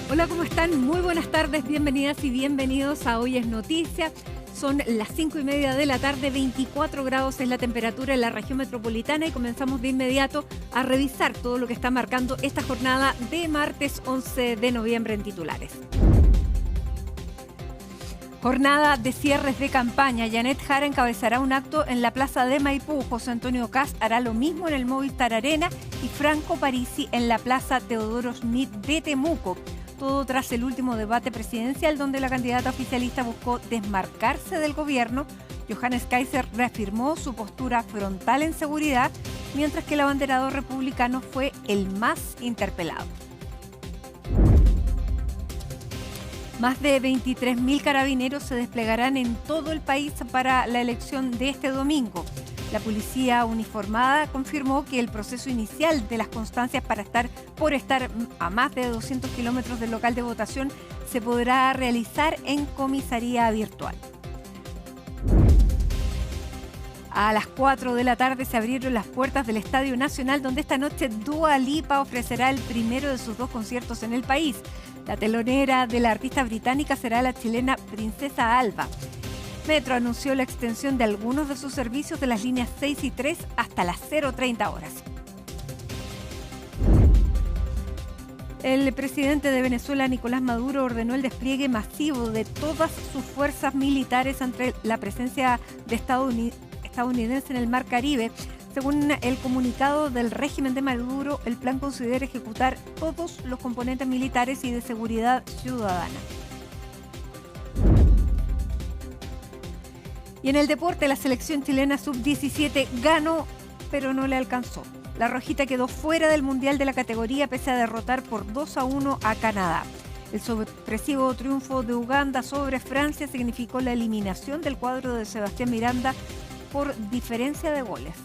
Hola, ¿cómo están? Muy buenas tardes, bienvenidas y bienvenidos a Hoy es Noticia. Son las 5:30 de la tarde, 24 grados es la temperatura en la región metropolitana y comenzamos de inmediato a revisar todo lo que está marcando esta jornada de martes 11 de noviembre en titulares. Jornada de cierres de campaña. Janet Jara encabezará un acto en la plaza de Maipú. José Antonio Kast hará lo mismo en el Movistar Arena y Franco Parisi en la plaza Teodoro Schmidt de Temuco. Todo tras el último debate presidencial donde la candidata oficialista buscó desmarcarse del gobierno. Johannes Kaiser reafirmó su postura frontal en seguridad, mientras que el abanderado republicano fue el más interpelado. Más de 23.000 carabineros se desplegarán en todo el país para la elección de este domingo. La policía uniformada confirmó que el proceso inicial de las constancias por estar a más de 200 kilómetros del local de votación se podrá realizar en comisaría virtual. A las 4 de la tarde se abrieron las puertas del Estadio Nacional, donde esta noche Dua Lipa ofrecerá el primero de sus 2 conciertos en el país. La telonera de la artista británica será la chilena Princesa Alba. Metro anunció la extensión de algunos de sus servicios de las líneas 6 y 3 hasta las 0:30 horas. El presidente de Venezuela, Nicolás Maduro, ordenó el despliegue masivo de todas sus fuerzas militares ante la presencia de estadounidense en el Mar Caribe. Según el comunicado del régimen de Maduro, el plan considera ejecutar todos los componentes militares y de seguridad ciudadana. Y en el deporte, la selección chilena sub-17 ganó, pero no le alcanzó. La rojita quedó fuera del Mundial de la categoría pese a derrotar por 2-1 a Canadá. El sorpresivo triunfo de Uganda sobre Francia significó la eliminación del cuadro de Sebastián Miranda por diferencia de goles.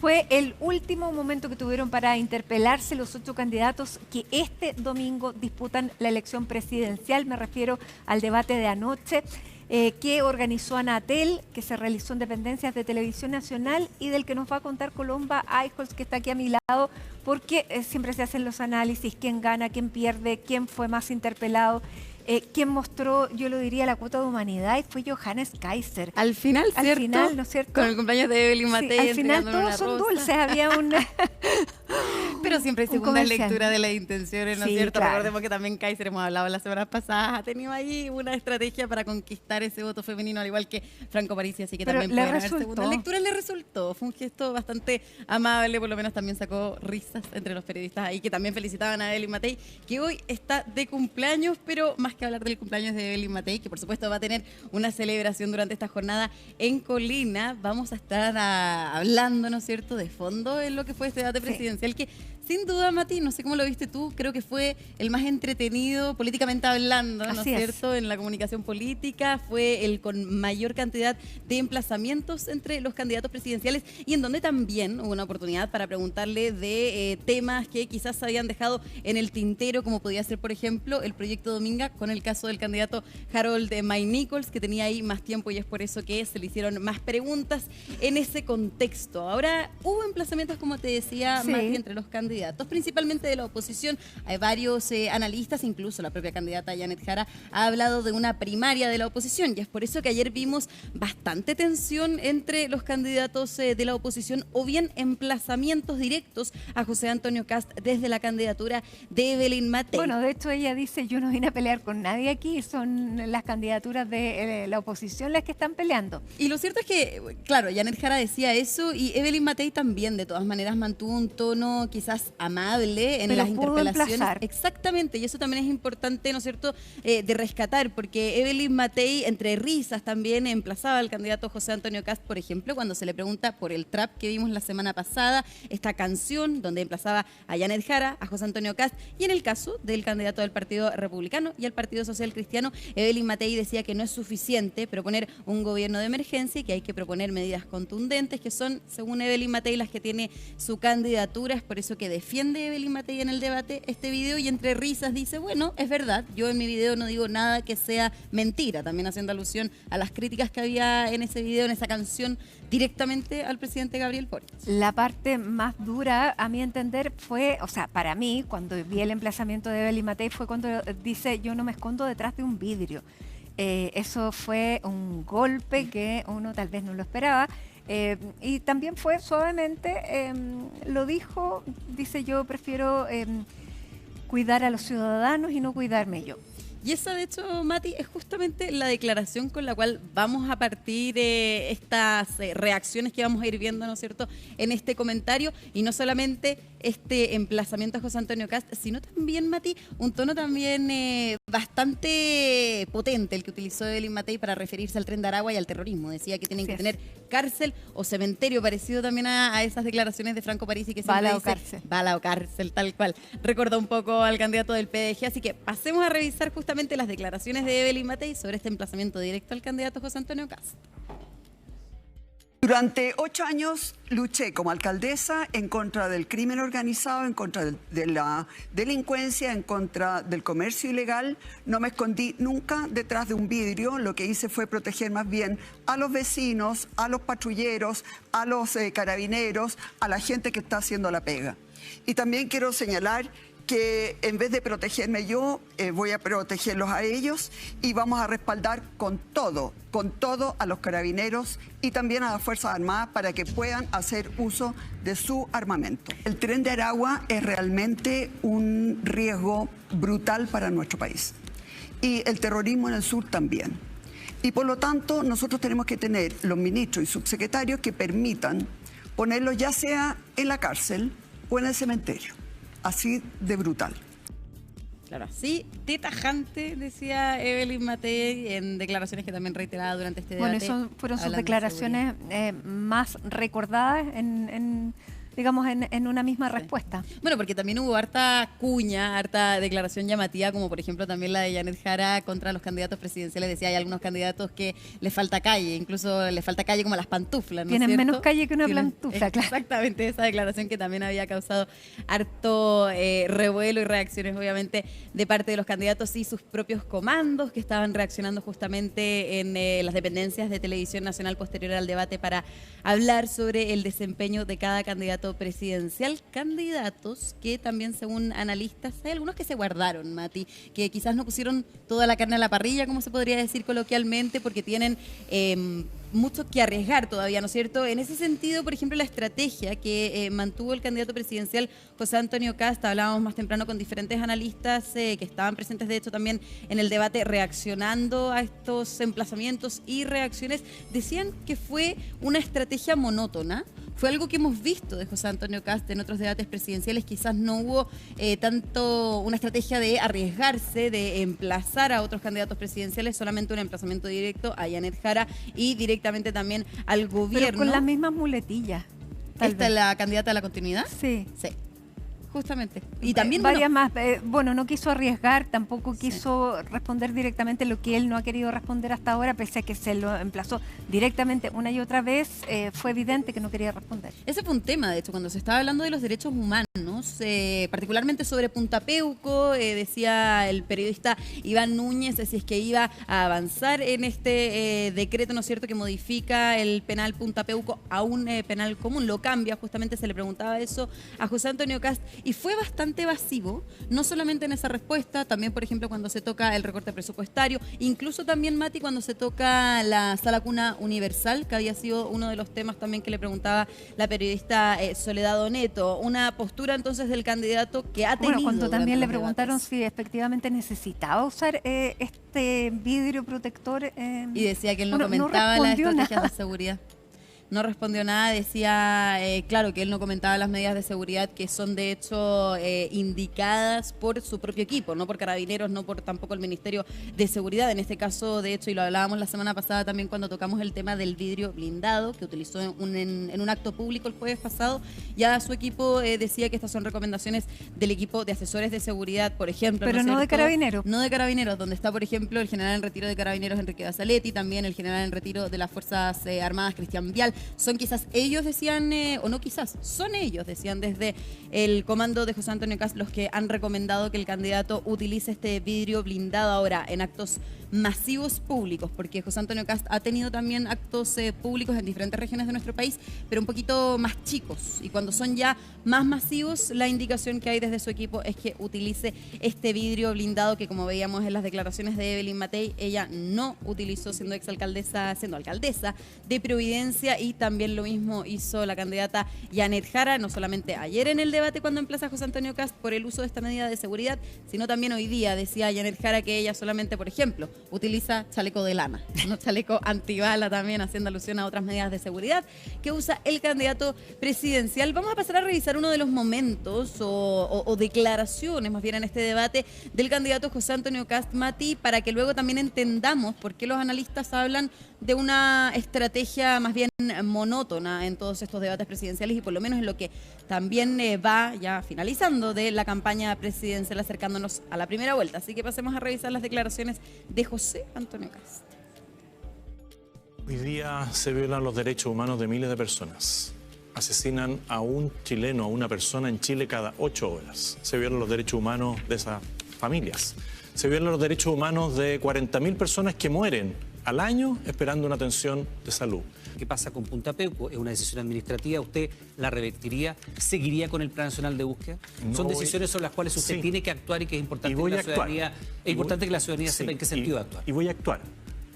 Fue el último momento que tuvieron para interpelarse los 8 candidatos que este domingo disputan la elección presidencial. Me refiero al debate de anoche que organizó Anatel, que se realizó en dependencias de Televisión Nacional y del que nos va a contar Colomba Eichholz, que está aquí a mi lado, porque siempre se hacen los análisis, quién gana, quién pierde, quién fue más interpelado. Quien mostró, yo lo diría, la cuota de humanidad y fue Johannes Kaiser. Al final, ¿cierto? Al final, ¿no es cierto? Con el cumpleaños de Evelyn Matei. Sí, al final todos son dulces, había un... Pero siempre hay segunda lectura de las intenciones, ¿no es cierto? Claro. Recordemos que también Kaiser, hemos hablado las semanas pasadas, ha tenido ahí una estrategia para conquistar ese voto femenino, al igual que Franco Parisi, así que también pueden haber segunda lectura. Le resultó, fue un gesto bastante amable, por lo menos también sacó risas entre los periodistas ahí, que también felicitaban a Evelyn Matei, que hoy está de cumpleaños, pero más que hablar del cumpleaños de Evelyn Matei, que por supuesto va a tener una celebración durante esta jornada en Colina, vamos a estar hablando, ¿no es cierto?, de fondo en lo que fue este debate presidencial, que sin duda, Mati, no sé cómo lo viste tú, creo que fue el más entretenido políticamente hablando, ¿no es cierto?, en la comunicación política, fue el con mayor cantidad de emplazamientos entre los candidatos presidenciales y en donde también hubo una oportunidad para preguntarle de temas que quizás se habían dejado en el tintero, como podía ser, por ejemplo, el proyecto Dominga, con el caso del candidato Harold May Nichols, que tenía ahí más tiempo y es por eso que se le hicieron más preguntas en ese contexto. Ahora, hubo emplazamientos, como te decía, Mati, entre los candidatos, principalmente de la oposición. Hay varios analistas, incluso la propia candidata Janet Jara ha hablado de una primaria de la oposición y es por eso que ayer vimos bastante tensión entre los candidatos de la oposición o bien emplazamientos directos a José Antonio Kast desde la candidatura de Evelyn Matei. Bueno, de hecho ella dice, yo no vine a pelear con nadie aquí, son las candidaturas de la oposición las que están peleando. Y lo cierto es que, claro, Janet Jara decía eso y Evelyn Matei también de todas maneras mantuvo un tono quizás amable en las interpelaciones. Exactamente, y eso también es importante, ¿no es cierto?, de rescatar, porque Evelyn Matei, entre risas, también emplazaba al candidato José Antonio Kast, por ejemplo, cuando se le pregunta por el trap que vimos la semana pasada, esta canción donde emplazaba a Janet Jara, a José Antonio Kast, y en el caso del candidato del Partido Republicano y el Partido Social Cristiano, Evelyn Matei decía que no es suficiente proponer un gobierno de emergencia y que hay que proponer medidas contundentes, que son, según Evelyn Matei, las que tiene su candidatura. Es por eso que defiende Evelyn Matei en el debate este video y entre risas dice, bueno, es verdad, yo en mi video no digo nada que sea mentira, también haciendo alusión a las críticas que había en ese video, en esa canción, directamente al presidente Gabriel Boric. La parte más dura, a mi entender, fue, o sea, para mí, cuando vi el emplazamiento de Evelyn Matei, fue cuando dice, yo no me escondo detrás de un vidrio. Eso fue un golpe que uno tal vez no lo esperaba. Y también fue suavemente, lo dijo, dice yo prefiero cuidar a los ciudadanos y no cuidarme yo. Y esa, de hecho, Mati, es justamente la declaración con la cual vamos a partir estas reacciones que vamos a ir viendo, ¿no es cierto?, en este comentario. Y no solamente este emplazamiento a José Antonio Kast, sino también, Mati, un tono también bastante potente el que utilizó Evelyn Matei para referirse al Tren de Aragua y al terrorismo. Decía que tienen que tener cárcel o cementerio, parecido también a esas declaraciones de Franco Parisi que siempre bala dice, o cárcel. Bala o cárcel, tal cual. Recordó un poco al candidato del PDG, así que pasemos a revisar justamente las declaraciones de Evelyn Matei sobre este emplazamiento directo al candidato José Antonio Kast. Durante 8 años luché como alcaldesa en contra del crimen organizado, en contra de la delincuencia, en contra del comercio ilegal. No me escondí nunca detrás de un vidrio. Lo que hice fue proteger más bien a los vecinos, a los patrulleros, a los carabineros, a la gente que está haciendo la pega. Y también quiero señalar que en vez de protegerme yo, voy a protegerlos a ellos y vamos a respaldar con todo a los carabineros y también a las Fuerzas Armadas para que puedan hacer uso de su armamento. El Tren de Aragua es realmente un riesgo brutal para nuestro país y el terrorismo en el sur también. Y por lo tanto, nosotros tenemos que tener los ministros y subsecretarios que permitan ponerlos ya sea en la cárcel o en el cementerio. Así de brutal. Claro, así de tajante, decía Evelyn Matei en declaraciones que también reiteraba durante este debate. Bueno, fueron sus declaraciones más recordadas digamos, en una misma respuesta. Bueno, porque también hubo harta cuña, harta declaración llamativa, como por ejemplo también la de Janet Jara contra los candidatos presidenciales. Decía, hay algunos candidatos que les falta calle, incluso les falta calle como a las pantuflas, ¿no? Tienen menos calle que una pantufla, claro. Exactamente, esa declaración que también había causado harto revuelo y reacciones, obviamente, de parte de los candidatos y sus propios comandos que estaban reaccionando justamente en las dependencias de Televisión Nacional posterior al debate para hablar sobre el desempeño de cada candidato presidencial. Candidatos que también, según analistas, hay algunos que se guardaron, Mati, que quizás no pusieron toda la carne a la parrilla, como se podría decir coloquialmente, porque tienen mucho que arriesgar todavía, ¿no es cierto? En ese sentido, por ejemplo, la estrategia que mantuvo el candidato presidencial José Antonio Kast, hablábamos más temprano con diferentes analistas que estaban presentes, de hecho, también en el debate, reaccionando a estos emplazamientos y reacciones, decían que fue una estrategia monótona. Fue algo que hemos visto de José Antonio Kast en otros debates presidenciales. Quizás no hubo tanto una estrategia de arriesgarse, de emplazar a otros candidatos presidenciales, solamente un emplazamiento directo a Janet Jara y directamente también al gobierno. Pero con las mismas muletillas. ¿Esta es la candidata a la continuidad? Sí. Sí. Justamente. Y también varias más. No quiso arriesgar, tampoco quiso responder directamente lo que él no ha querido responder hasta ahora, pese a que se lo emplazó directamente una y otra vez, fue evidente que no quería responder. Ese fue un tema, de hecho, cuando se estaba hablando de los derechos humanos, particularmente sobre Punta Peuco, decía el periodista Iván Núñez, si es que iba a avanzar en este decreto, ¿no es cierto?, que modifica el penal Punta Peuco a un penal común, lo cambia, justamente se le preguntaba eso a José Antonio Kast. Y fue bastante evasivo, no solamente en esa respuesta, también, por ejemplo, cuando se toca el recorte presupuestario, incluso también, Mati, cuando se toca la sala cuna universal, que había sido uno de los temas también que le preguntaba la periodista Soledad Oneto. Una postura, entonces, del candidato que ha tenido... Bueno, cuando también le preguntaron si efectivamente necesitaba usar este vidrio protector... y decía que él no comentaba las estrategias nada de seguridad. No respondió nada, decía, claro, que él no comentaba las medidas de seguridad que son de hecho indicadas por su propio equipo, no por Carabineros, no por tampoco el Ministerio de Seguridad. En este caso, de hecho, y lo hablábamos la semana pasada también cuando tocamos el tema del vidrio blindado que utilizó en un acto público el jueves pasado, ya su equipo decía que estas son recomendaciones del equipo de asesores de seguridad, por ejemplo. Pero no de Carabineros. No de Carabineros, donde está, por ejemplo, el general en retiro de Carabineros, Enrique Basaletti, también el general en retiro de las Fuerzas Armadas, Cristian Vial. son quizás ellos, decían, o no quizás, son ellos, decían desde el comando de José Antonio Kast los que han recomendado que el candidato utilice este vidrio blindado ahora en actos masivos públicos, porque José Antonio Kast ha tenido también actos públicos en diferentes regiones de nuestro país, pero un poquito más chicos, y cuando son ya más masivos, la indicación que hay desde su equipo es que utilice este vidrio blindado que, como veíamos en las declaraciones de Evelyn Matei, ella no utilizó siendo alcaldesa de Providencia, y también lo mismo hizo la candidata Janet Jara, no solamente ayer en el debate cuando emplaza a José Antonio Kast por el uso de esta medida de seguridad, sino también hoy día. Decía Janet Jara que ella solamente, por ejemplo, utiliza chaleco de lana, no chaleco antibala, también haciendo alusión a otras medidas de seguridad que usa el candidato presidencial. Vamos a pasar a revisar uno de los momentos o declaraciones, más bien en este debate, del candidato José Antonio Kast, Mati, para que luego también entendamos por qué los analistas hablan de una estrategia más bien monótona en todos estos debates presidenciales, y por lo menos en lo que también va ya finalizando de la campaña presidencial, acercándonos a la primera vuelta. Así que pasemos a revisar las declaraciones de José Antonio Kast. Hoy día se violan los derechos humanos de miles de personas. Asesinan a un chileno, a una persona en Chile cada 8 horas. Se violan los derechos humanos de esas familias. Se violan los derechos humanos de 40.000 personas que mueren al año esperando una atención de salud. ¿Qué pasa con Punta Peuco? Es una decisión administrativa. ¿Usted la revertiría? ¿Seguiría con el Plan Nacional de Búsqueda? No Son decisiones sobre las cuales usted tiene que actuar, y que es importante que la ciudadanía sepa en qué sentido actuar. Y voy a actuar,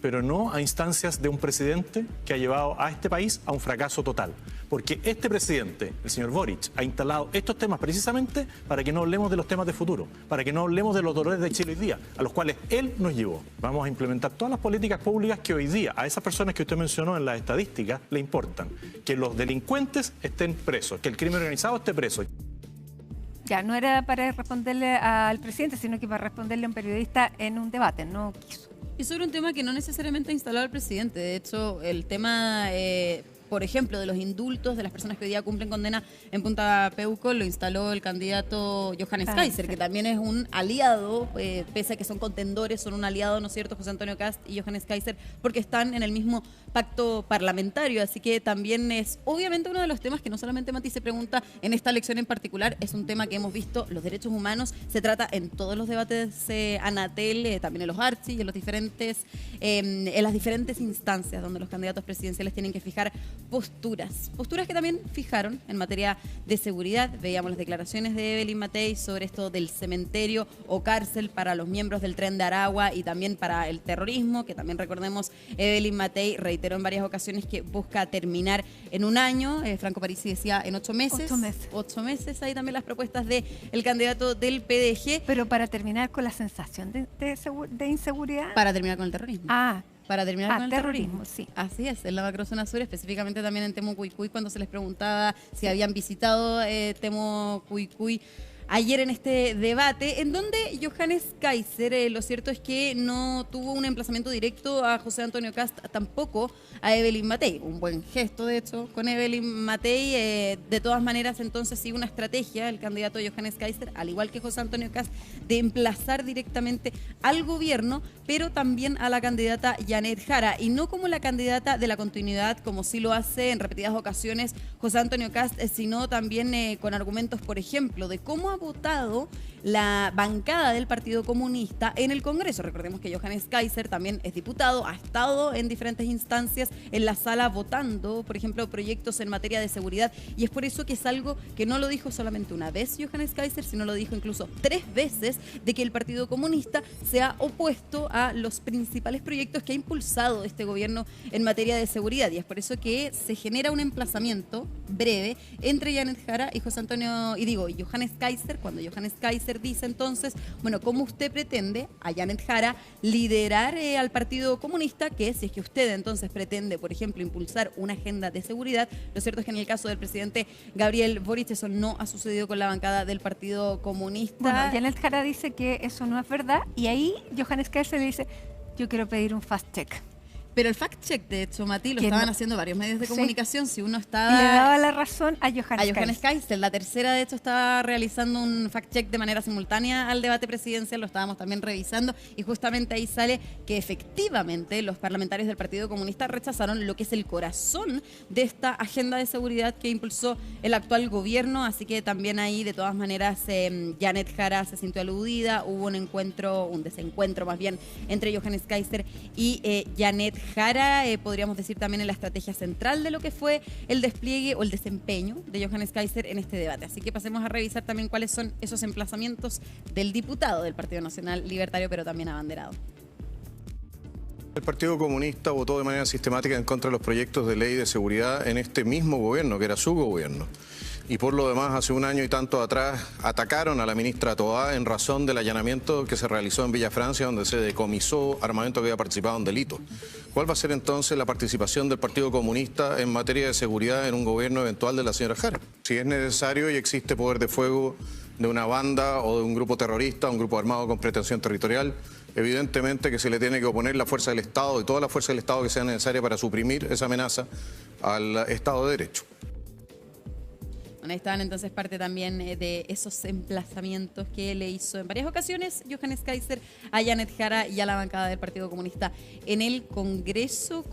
pero no a instancias de un presidente que ha llevado a este país a un fracaso total. Porque este presidente, el señor Boric, ha instalado estos temas precisamente para que no hablemos de los temas de futuro, para que no hablemos de los dolores de Chile hoy día, a los cuales él nos llevó. Vamos a implementar todas las políticas públicas que hoy día a esas personas que usted mencionó en las estadísticas le importan. Que los delincuentes estén presos, que el crimen organizado esté preso. Ya, no era para responderle al presidente, sino que para responderle a un periodista en un debate, no quiso. Y sobre un tema que no necesariamente ha instalado el presidente. De hecho, el tema, por ejemplo, de los indultos de las personas que hoy día cumplen condena en Punta Peuco, lo instaló el candidato Johannes Kaiser, sí, que también es un aliado, pese a que son contendores, son un aliado, ¿no es cierto?, José Antonio Kast y Johannes Kaiser, porque están en el mismo pacto parlamentario. Así que también es obviamente uno de los temas que no solamente Mati se pregunta en esta elección en particular, es un tema que hemos visto, los derechos humanos, se trata en todos los debates Anatel, también en los Archi y en las diferentes instancias donde los candidatos presidenciales tienen que fijar posturas que también fijaron en materia de seguridad. Veíamos las declaraciones de Evelyn Matei sobre esto del cementerio o cárcel para los miembros del Tren de Aragua y también para el terrorismo, que también recordemos Evelyn Matei reiteró en varias ocasiones que busca terminar en un año. Franco Parisi decía en 8 meses. 8 meses. Ahí también las propuestas del candidato del PDG. Pero para terminar con la sensación de inseguridad. Para terminar con el terrorismo. Para terminar con el terrorismo. Sí. Así es, en la macrozona sur, específicamente también en Temucuicui, cuando se les preguntaba si habían visitado Temucuicui ayer en este debate, en donde Johannes Kaiser, lo cierto es que no tuvo un emplazamiento directo a José Antonio Kast, tampoco a Evelyn Matei. Un buen gesto, de hecho, con Evelyn Matei. De todas maneras, entonces sigue una estrategia el candidato Johannes Kaiser, al igual que José Antonio Kast, de emplazar directamente al gobierno, pero también a la candidata Janet Jara, y no como la candidata de la continuidad, como sí lo hace en repetidas ocasiones José Antonio Kast, sino también con argumentos, por ejemplo, de cómo ha votado la bancada del Partido Comunista en el Congreso. Recordemos que Johannes Kaiser también es diputado, ha estado en diferentes instancias en la sala votando, por ejemplo, proyectos en materia de seguridad, y es por eso que es algo que no lo dijo solamente una vez Johannes Kaiser, sino lo dijo incluso 3 veces, de que el Partido Comunista se ha opuesto a los principales proyectos que ha impulsado este gobierno en materia de seguridad, y es por eso que se genera un emplazamiento breve entre Janet Jara y Johannes Kaiser, cuando Johannes Kaiser dice entonces, bueno, ¿cómo usted pretende a Janet Jara liderar al Partido Comunista? Que si es que usted entonces pretende, por ejemplo, impulsar una agenda de seguridad, lo cierto es que en el caso del presidente Gabriel Boric eso no ha sucedido con la bancada del Partido Comunista. Bueno, Janet Jara dice que eso no es verdad, y ahí Johannes Kaiser le dice, yo quiero pedir un fast check. Pero el fact-check, de hecho, Mati, lo estaban haciendo varios medios de comunicación. Si uno estaba... Y le daba la razón a Johannes Kaiser. La tercera, de hecho, estaba realizando un fact-check de manera simultánea al debate presidencial. Lo estábamos también revisando. Y justamente ahí sale que efectivamente los parlamentarios del Partido Comunista rechazaron lo que es el corazón de esta agenda de seguridad que impulsó el actual gobierno. Así que también ahí, de todas maneras, Janet Jara se sintió aludida. Hubo un desencuentro más bien, entre Johannes Kaiser y Janet Jara, podríamos decir también en la estrategia central de lo que fue el despliegue o el desempeño de Johannes Kaiser en este debate. Así que pasemos a revisar también cuáles son esos emplazamientos del diputado del Partido Nacional Libertario, pero también abanderado. El Partido Comunista votó de manera sistemática en contra de los proyectos de ley de seguridad en este mismo gobierno, que era su gobierno. Y por lo demás, hace un año y tanto atrás, atacaron a la ministra Toá en razón del allanamiento que se realizó en Villa Francia, donde se decomisó armamento que había participado en delitos. ¿Cuál va a ser entonces la participación del Partido Comunista en materia de seguridad en un gobierno eventual de la señora Jara? Si es necesario y existe poder de fuego de una banda o de un grupo terrorista, un grupo armado con pretensión territorial, evidentemente que se le tiene que oponer la fuerza del Estado y toda la fuerza del Estado que sea necesaria para suprimir esa amenaza al Estado de Derecho. Ahí estaban entonces parte también de esos emplazamientos que le hizo en varias ocasiones Johannes Kaiser a Janet Jara y a la bancada del Partido Comunista en el Congreso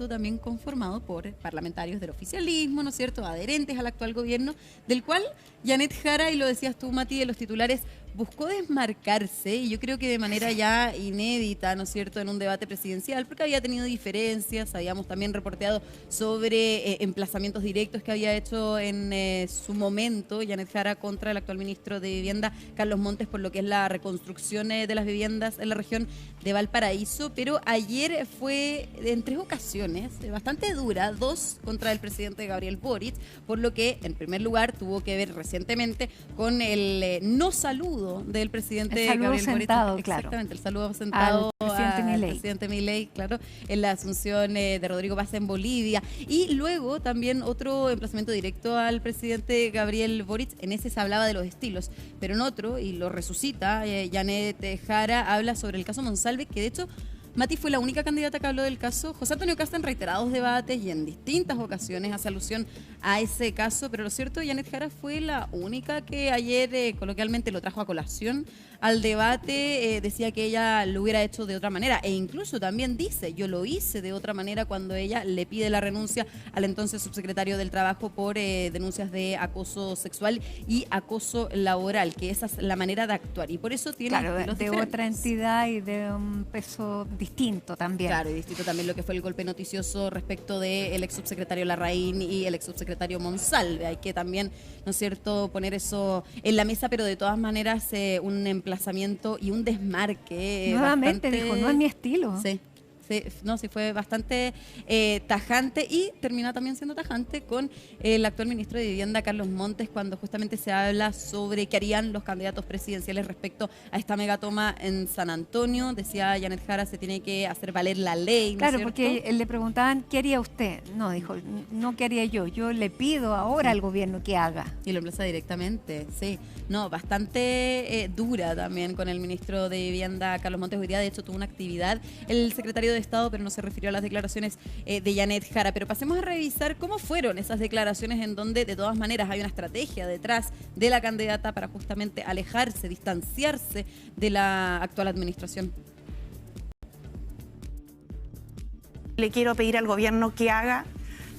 también conformado por parlamentarios del oficialismo, ¿no es cierto?, adherentes al actual gobierno, del cual Janet Jara, y lo decías tú, Mati, de los titulares, buscó desmarcarse, y yo creo que de manera ya inédita, ¿no es cierto?, en un debate presidencial, porque había tenido diferencias, habíamos también reporteado sobre emplazamientos directos que había hecho en su momento Janet Jara contra el actual ministro de Vivienda, Carlos Montes, por lo que es la reconstrucción de las viviendas en la región de Valparaíso, pero ayer fue en 3 ocasiones bastante dura, 2 contra el presidente Gabriel Boric, por lo que en primer lugar tuvo que ver recientemente con el no saludo del presidente Gabriel sentado, Boric. claro. Exactamente, el saludo sentado al presidente Milei, claro, en la asunción de Rodrigo Paz en Bolivia. Y luego también otro emplazamiento directo al presidente Gabriel Boric. En ese se hablaba de los estilos, pero en otro, y lo resucita, Janet Jara habla sobre el caso Monsalve, que de hecho Mati fue la única candidata que habló del caso. José Antonio Casta en reiterados debates y en distintas ocasiones hace alusión a ese caso, pero lo cierto, Janet Jara fue la única que ayer coloquialmente lo trajo a colación al debate. Decía que ella lo hubiera hecho de otra manera, e incluso también dice, yo lo hice de otra manera, cuando ella le pide la renuncia al entonces subsecretario del Trabajo por denuncias de acoso sexual y acoso laboral, que esa es la manera de actuar, y por eso tiene de otra entidad y de un peso distinto también. Claro, y distinto también lo que fue el golpe noticioso respecto del ex subsecretario Larraín y el ex subsecretario Monsalve. Hay que también, ¿no es cierto?, poner eso en la mesa, pero de todas maneras un emplazamiento y un desmarque. Nuevamente dijo, no es mi estilo. Sí. Sí, fue bastante tajante, y termina también siendo tajante con el actual ministro de Vivienda, Carlos Montes, cuando justamente se habla sobre qué harían los candidatos presidenciales respecto a esta megatoma en San Antonio. Decía Janet Jara, se tiene que hacer valer la ley, ¿no Claro, es cierto? porque le preguntaban, ¿qué haría usted? No, dijo, no, ¿qué haría yo le pido ahora al gobierno que haga. Y lo emplaza directamente, sí. No, bastante dura también con el ministro de Vivienda, Carlos Montes. Hoy día, de hecho, tuvo una actividad el secretario de Estado, pero no se refirió a las declaraciones de Janet Jara. Pero pasemos a revisar cómo fueron esas declaraciones, en donde de todas maneras hay una estrategia detrás de la candidata para justamente alejarse, distanciarse de la actual administración. Le quiero pedir al gobierno que haga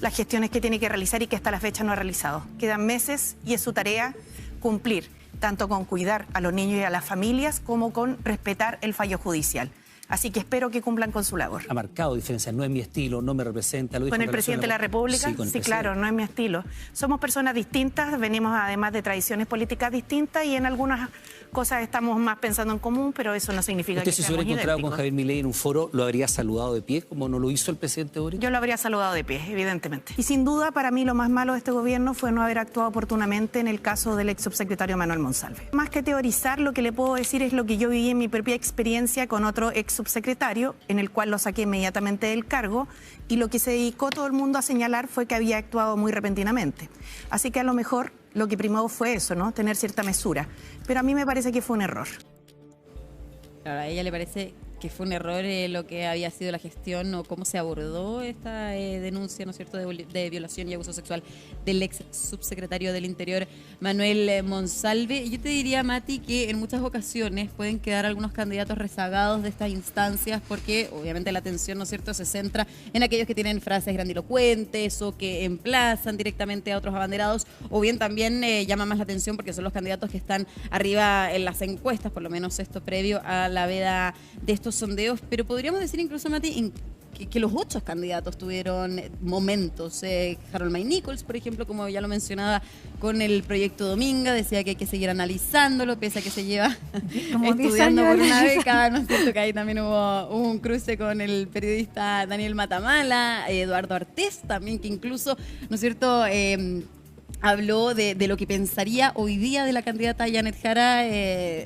las gestiones que tiene que realizar y que hasta la fecha no ha realizado. Quedan meses y es su tarea cumplir, tanto con cuidar a los niños y a las familias como con respetar el fallo judicial. Así que espero que cumplan con su labor. Ha marcado diferencias, no es mi estilo, no me representa. Lo dijo ¿Con el presidente de la República? Sí, claro, no es mi estilo. Somos personas distintas, venimos además de tradiciones políticas distintas, y en algunas cosas estamos más pensando en común, pero eso no significa que seamos idénticos. ¿Usted, si se hubiera encontrado con Javier Milei en un foro, lo habría saludado de pie, como no lo hizo el presidente Boric? Yo lo habría saludado de pie, evidentemente. Y sin duda, para mí lo más malo de este gobierno fue no haber actuado oportunamente en el caso del ex subsecretario Manuel Monsalve. Más que teorizar, lo que le puedo decir es lo que yo viví en mi propia experiencia con otro ex subsecretario, en el cual lo saqué inmediatamente del cargo, y lo que se dedicó todo el mundo a señalar fue que había actuado muy repentinamente. Así que a lo mejor lo que primó fue eso, ¿no? Tener cierta mesura. Pero a mí me parece que fue un error. Claro, a ella le parece fue un error lo que había sido la gestión o cómo se abordó esta denuncia, ¿no es cierto?, de violación y abuso sexual del ex subsecretario del Interior, Manuel Monsalve. Yo te diría, Mati, que en muchas ocasiones pueden quedar algunos candidatos rezagados de estas instancias porque obviamente la atención, ¿no es cierto?, se centra en aquellos que tienen frases grandilocuentes o que emplazan directamente a otros abanderados, o bien también llama más la atención porque son los candidatos que están arriba en las encuestas, por lo menos esto previo a la veda de estos sondeos. Pero podríamos decir incluso, Mati, que los 8 candidatos tuvieron momentos. Harold May Nichols, por ejemplo, como ya lo mencionaba, con el proyecto Dominga, decía que hay que seguir analizándolo, pese a que se lleva como estudiando por una década, ¿no es cierto? Que ahí también hubo un cruce con el periodista Daniel Matamala, Eduardo Artés también, que incluso, ¿no es cierto?, habló de lo que pensaría hoy día de la candidata Janet Jara,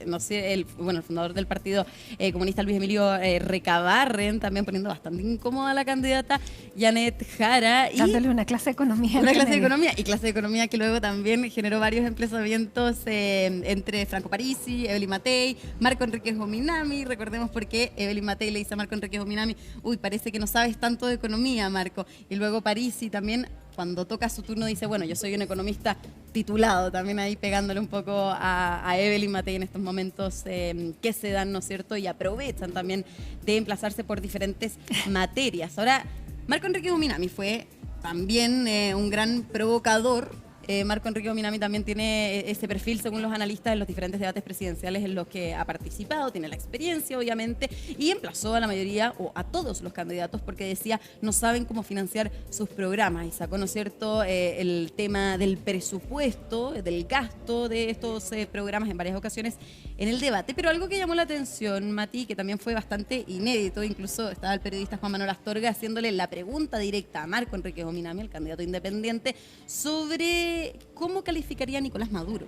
no sé, el fundador del Partido Comunista, Luis Emilio Recabarren, también poniendo bastante incómoda a la candidata Janet Jara. Dándole una clase de economía. Una clase de economía, y clase de economía que luego también generó varios emplazamientos entre Franco Parisi, Evelyn Matei, Marco Enríquez Ominami. Recordemos por qué Evelyn Matei le dice a Marco Enríquez Ominami: uy, parece que no sabes tanto de economía, Marco. Y luego Parisi también, cuando toca su turno, dice, bueno, yo soy un economista titulado, también ahí pegándole un poco a Evelyn Matei en estos momentos que se dan, ¿no es cierto?, y aprovechan también de emplazarse por diferentes materias. Ahora, Marco Enríquez Ominami fue también un gran provocador. Marco Enríquez Ominami también tiene ese perfil, según los analistas, en los diferentes debates presidenciales en los que ha participado, tiene la experiencia, obviamente, y emplazó a la mayoría o a todos los candidatos porque decía, no saben cómo financiar sus programas, y sacó, ¿no es cierto?, el tema del presupuesto, del gasto de estos programas en varias ocasiones en el debate. Pero algo que llamó la atención, Mati, que también fue bastante inédito, incluso estaba el periodista Juan Manuel Astorga haciéndole la pregunta directa a Marco Enríquez Ominami, el candidato independiente, sobre cómo calificaría a Nicolás Maduro.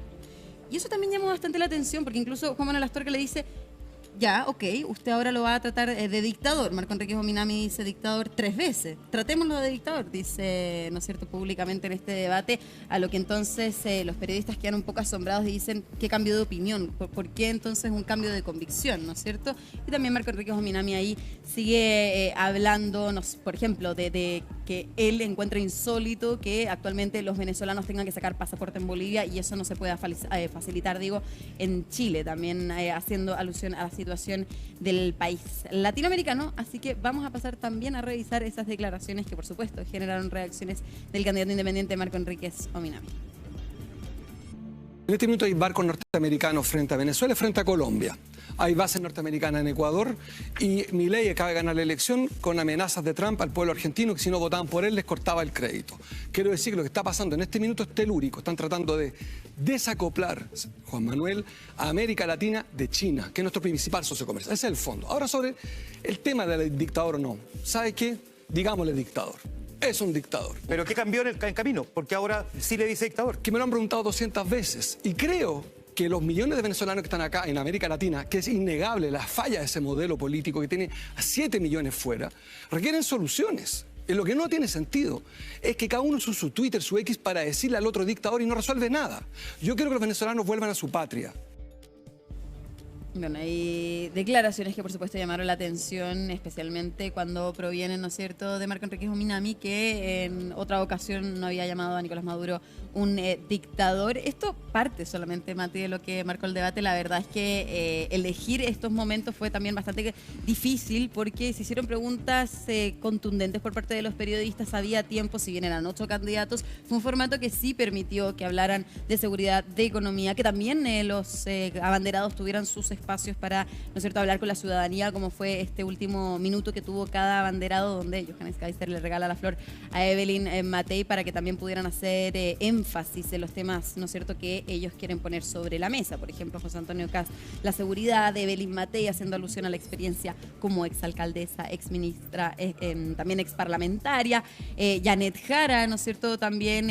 Y eso también llamó bastante la atención, porque incluso Juan Manuel Astorga le dice, ya, ok, usted ahora lo va a tratar de dictador. Marco Enríquez Ominami dice dictador 3 veces. Tratémoslo de dictador, dice, ¿no es cierto?, públicamente en este debate, a lo que entonces los periodistas quedan un poco asombrados y dicen, ¿qué cambio de opinión? ¿Por qué entonces un cambio de convicción?, ¿no es cierto? Y también Marco Enríquez Ominami ahí sigue hablando, por ejemplo, de que él encuentra insólito que actualmente los venezolanos tengan que sacar pasaporte en Bolivia y eso no se pueda facilitar, en Chile, también haciendo alusión a la situación del país latinoamericano. Así que vamos a pasar también a revisar esas declaraciones que, por supuesto, generaron reacciones del candidato independiente Marco Enríquez Ominami. En este minuto hay barcos norteamericanos frente a Venezuela y frente a Colombia. Hay bases norteamericanas en Ecuador y Milei acaba de ganar la elección con amenazas de Trump al pueblo argentino que si no votaban por él les cortaba el crédito. Quiero decir que lo que está pasando en este minuto es telúrico. Están tratando de desacoplar, Juan Manuel, a América Latina de China, que es nuestro principal socio comercial. Ese es el fondo. Ahora, sobre el tema del dictador o no. ¿Sabe qué? Digámosle dictador. Es un dictador. ¿Pero qué cambió en el camino? Porque ahora sí le dice dictador. Que me lo han preguntado 200 veces. Y creo que los millones de venezolanos que están acá en América Latina, que es innegable la falla de ese modelo político que tiene a 7 millones fuera, requieren soluciones. Y lo que no tiene sentido es que cada uno usa su Twitter, su X para decirle al otro dictador y no resuelve nada. Yo quiero que los venezolanos vuelvan a su patria. Bueno, hay declaraciones que por supuesto llamaron la atención, especialmente cuando provienen, ¿no es cierto?, de Marco Enríquez Ominami, que en otra ocasión no había llamado a Nicolás Maduro un dictador. Esto parte solamente, Mati, de lo que marcó el debate. La verdad es que elegir estos momentos fue también bastante difícil porque se hicieron preguntas contundentes por parte de los periodistas. Había tiempo, si bien eran 8 candidatos, fue un formato que sí permitió que hablaran de seguridad, de economía, que también los abanderados tuvieran sus espacios para, ¿no es cierto?, hablar con la ciudadanía, como fue este último minuto que tuvo cada abanderado, donde Johannes Kaiser le regala la flor a Evelyn Matei para que también pudieran hacer énfasis en los temas, ¿no es cierto?, que ellos quieren poner sobre la mesa. Por ejemplo, José Antonio Kast, la seguridad de Evelyn Matei, haciendo alusión a la experiencia como exalcaldesa, exministra, también exparlamentaria. Janet Jara, ¿no es cierto?, también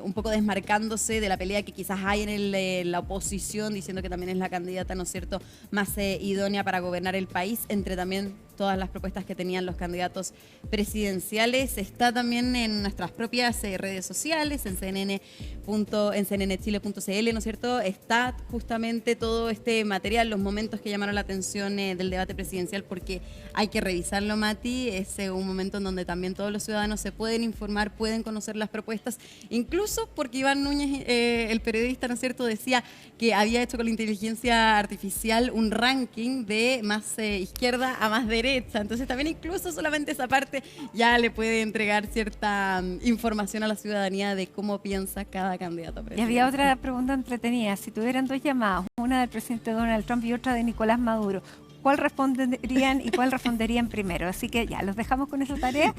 un poco desmarcándose de la pelea que quizás hay en la oposición, diciendo que también es la candidata, ¿no es cierto?, más idónea para gobernar el país, entre también todas las propuestas que tenían los candidatos presidenciales. Está también en nuestras propias redes sociales, en cnnchile.cl, ¿no es cierto? Está justamente todo este material, los momentos que llamaron la atención del debate presidencial, porque hay que revisarlo, Mati. Es un momento en donde también todos los ciudadanos se pueden informar, pueden conocer las propuestas, incluso porque Iván Núñez, el periodista, ¿no es cierto?, decía que había hecho con la inteligencia artificial un ranking de más izquierda a más derecha. Entonces también incluso solamente esa parte ya le puede entregar cierta información a la ciudadanía de cómo piensa cada candidato presidencial. Y había otra pregunta entretenida. Si tuvieran dos llamadas, una del presidente Donald Trump y otra de Nicolás Maduro, ¿cuál responderían y cuál responderían primero? Así que ya, los dejamos con esa tarea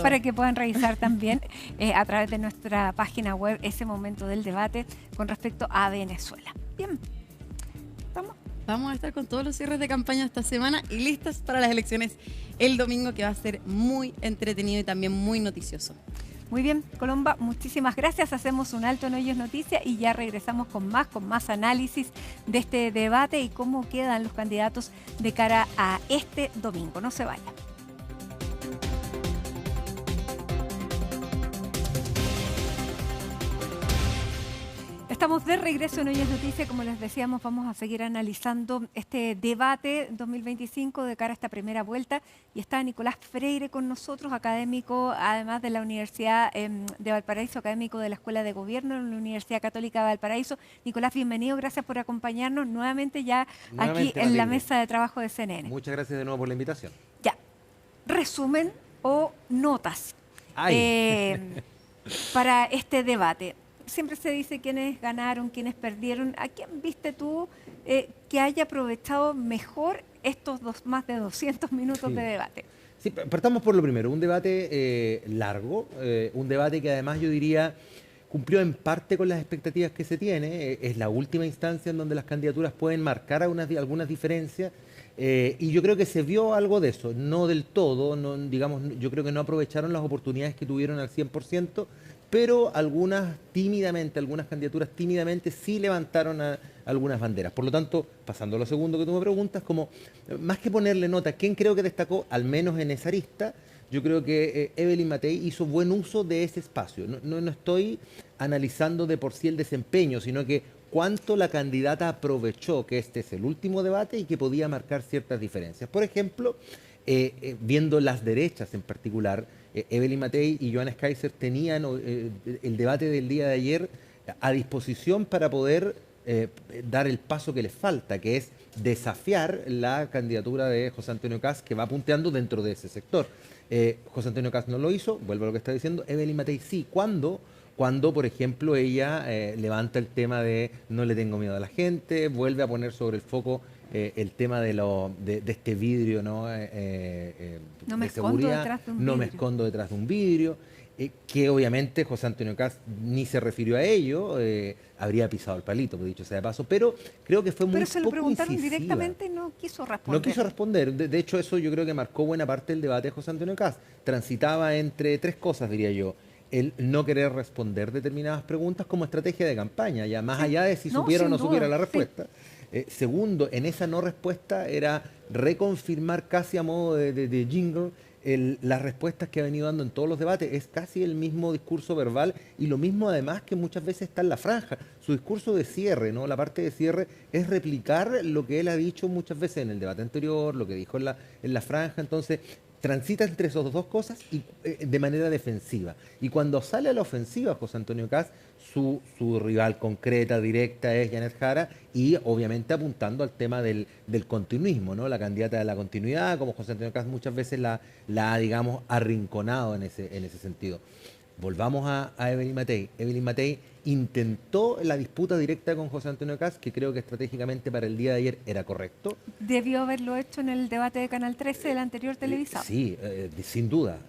para que puedan revisar también a través de nuestra página web ese momento del debate con respecto a Venezuela. Bien, vamos a estar con todos los cierres de campaña esta semana y listas para las elecciones el domingo, que va a ser muy entretenido y también muy noticioso. Muy bien, Colomba, muchísimas gracias. Hacemos un alto en Hoy es Noticia y ya regresamos con más análisis de este debate y cómo quedan los candidatos de cara a este domingo. No se vayan. Estamos de regreso en Hoy es Noticia. Como les decíamos, vamos a seguir analizando este debate 2025 de cara a esta primera vuelta. Y está Nicolás Freire con nosotros, académico, además de la Universidad de Valparaíso, académico de la Escuela de Gobierno en la Universidad Católica de Valparaíso. Nicolás, bienvenido. Gracias por acompañarnos nuevamente aquí en la mesa de trabajo de CNN. Muchas gracias de nuevo por la invitación. Ya. Resumen o notas para este debate. Siempre se dice quiénes ganaron, quiénes perdieron. ¿A quién viste tú que haya aprovechado mejor estos más de 200 minutos de debate? Sí, partamos por lo primero. Un debate largo, un debate que además yo diría cumplió en parte con las expectativas que se tiene. Es la última instancia en donde las candidaturas pueden marcar algunas diferencias. Y yo creo que se vio algo de eso, no del todo, yo creo que no aprovecharon las oportunidades que tuvieron al 100%, pero algunas candidaturas tímidamente sí levantaron algunas banderas. Por lo tanto, pasando a lo segundo que tú me preguntas, como más que ponerle nota, ¿quién creo que destacó, al menos en esa arista? Yo creo que Evelyn Matei hizo buen uso de ese espacio. No estoy analizando de por sí el desempeño, sino que cuánto la candidata aprovechó que este es el último debate y que podía marcar ciertas diferencias. Por ejemplo, viendo las derechas en particular, Evelyn Matei y Johannes Kaiser tenían el debate del día de ayer a disposición para poder dar el paso que les falta, que es desafiar la candidatura de José Antonio Kast, que va punteando dentro de ese sector. José Antonio Kast no lo hizo, vuelvo a lo que está diciendo, Evelyn Matei sí. ¿Cuándo, por ejemplo, ella levanta el tema de no le tengo miedo a la gente, vuelve a poner sobre el foco el tema de este vidrio, ¿no? No me escondo detrás de un vidrio. No me escondo detrás de un vidrio, que obviamente José Antonio Kast ni se refirió a ello, habría pisado el palito, por dicho sea de paso, pero creo que fue muy poco incisiva. Pero se lo preguntaron directamente y no quiso responder. No quiso responder. De hecho, eso yo creo que marcó buena parte del debate de José Antonio Kast. Transitaba entre tres cosas, diría yo. El no querer responder determinadas preguntas como estrategia de campaña, ya más allá de si supiera o no supiera la respuesta. Segundo, en esa no respuesta era reconfirmar casi a modo de jingle las respuestas que ha venido dando en todos los debates. Es casi el mismo discurso verbal y lo mismo además que muchas veces está en la franja. Su discurso de cierre, ¿no? La parte de cierre es replicar lo que él ha dicho muchas veces en el debate anterior, lo que dijo en la franja. Entonces, transita entre esas dos cosas y de manera defensiva. Y cuando sale a la ofensiva José Antonio Kast, su rival concreta, directa, es Janet Jara, y obviamente apuntando al tema del continuismo, ¿no? La candidata de la continuidad, como José Antonio Kast muchas veces la ha, digamos, arrinconado en ese sentido. Volvamos a Evelyn Matei. Evelyn Matei intentó la disputa directa con José Antonio Kast, que creo que estratégicamente para el día de ayer era correcto. Debió haberlo hecho en el debate de Canal 13 del anterior televisado. Sí, sin duda.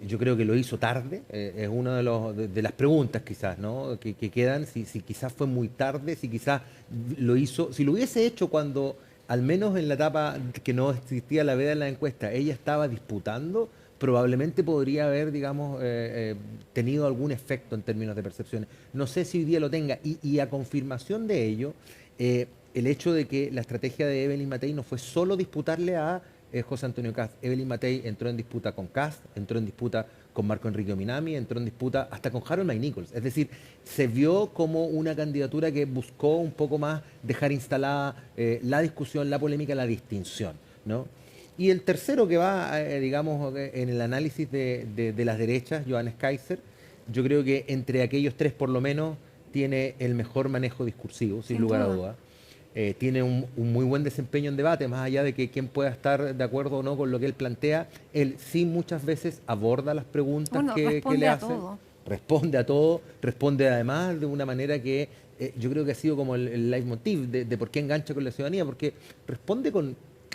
Yo creo que lo hizo tarde. Es una de las preguntas quizás, ¿no? que quedan, si quizás fue muy tarde, si quizás lo hizo, si lo hubiese hecho cuando, al menos en la etapa que no existía la veda en la encuesta, ella estaba disputando, probablemente podría haber, digamos, tenido algún efecto en términos de percepciones. No sé si hoy día lo tenga. Y a confirmación de ello, el hecho de que la estrategia de Evelyn Matei no fue solo disputarle a José Antonio Kast. Evelyn Matei entró en disputa con Kast, entró en disputa con Marco Enrique Ominami, entró en disputa hasta con Harold McNichols. Es decir, se vio como una candidatura que buscó un poco más dejar instalada la discusión, la polémica, la distinción, ¿no? Y el tercero que va, digamos, en el análisis de las derechas, Johannes Kaiser, yo creo que entre aquellos tres por lo menos tiene el mejor manejo discursivo, sin lugar a duda. Tiene un muy buen desempeño en debate, más allá de que quien pueda estar de acuerdo o no con lo que él plantea, él sí muchas veces aborda las preguntas que le hacen. Responde a todo, responde además de una manera que yo creo que ha sido como el leitmotiv de por qué engancha con la ciudadanía, porque responde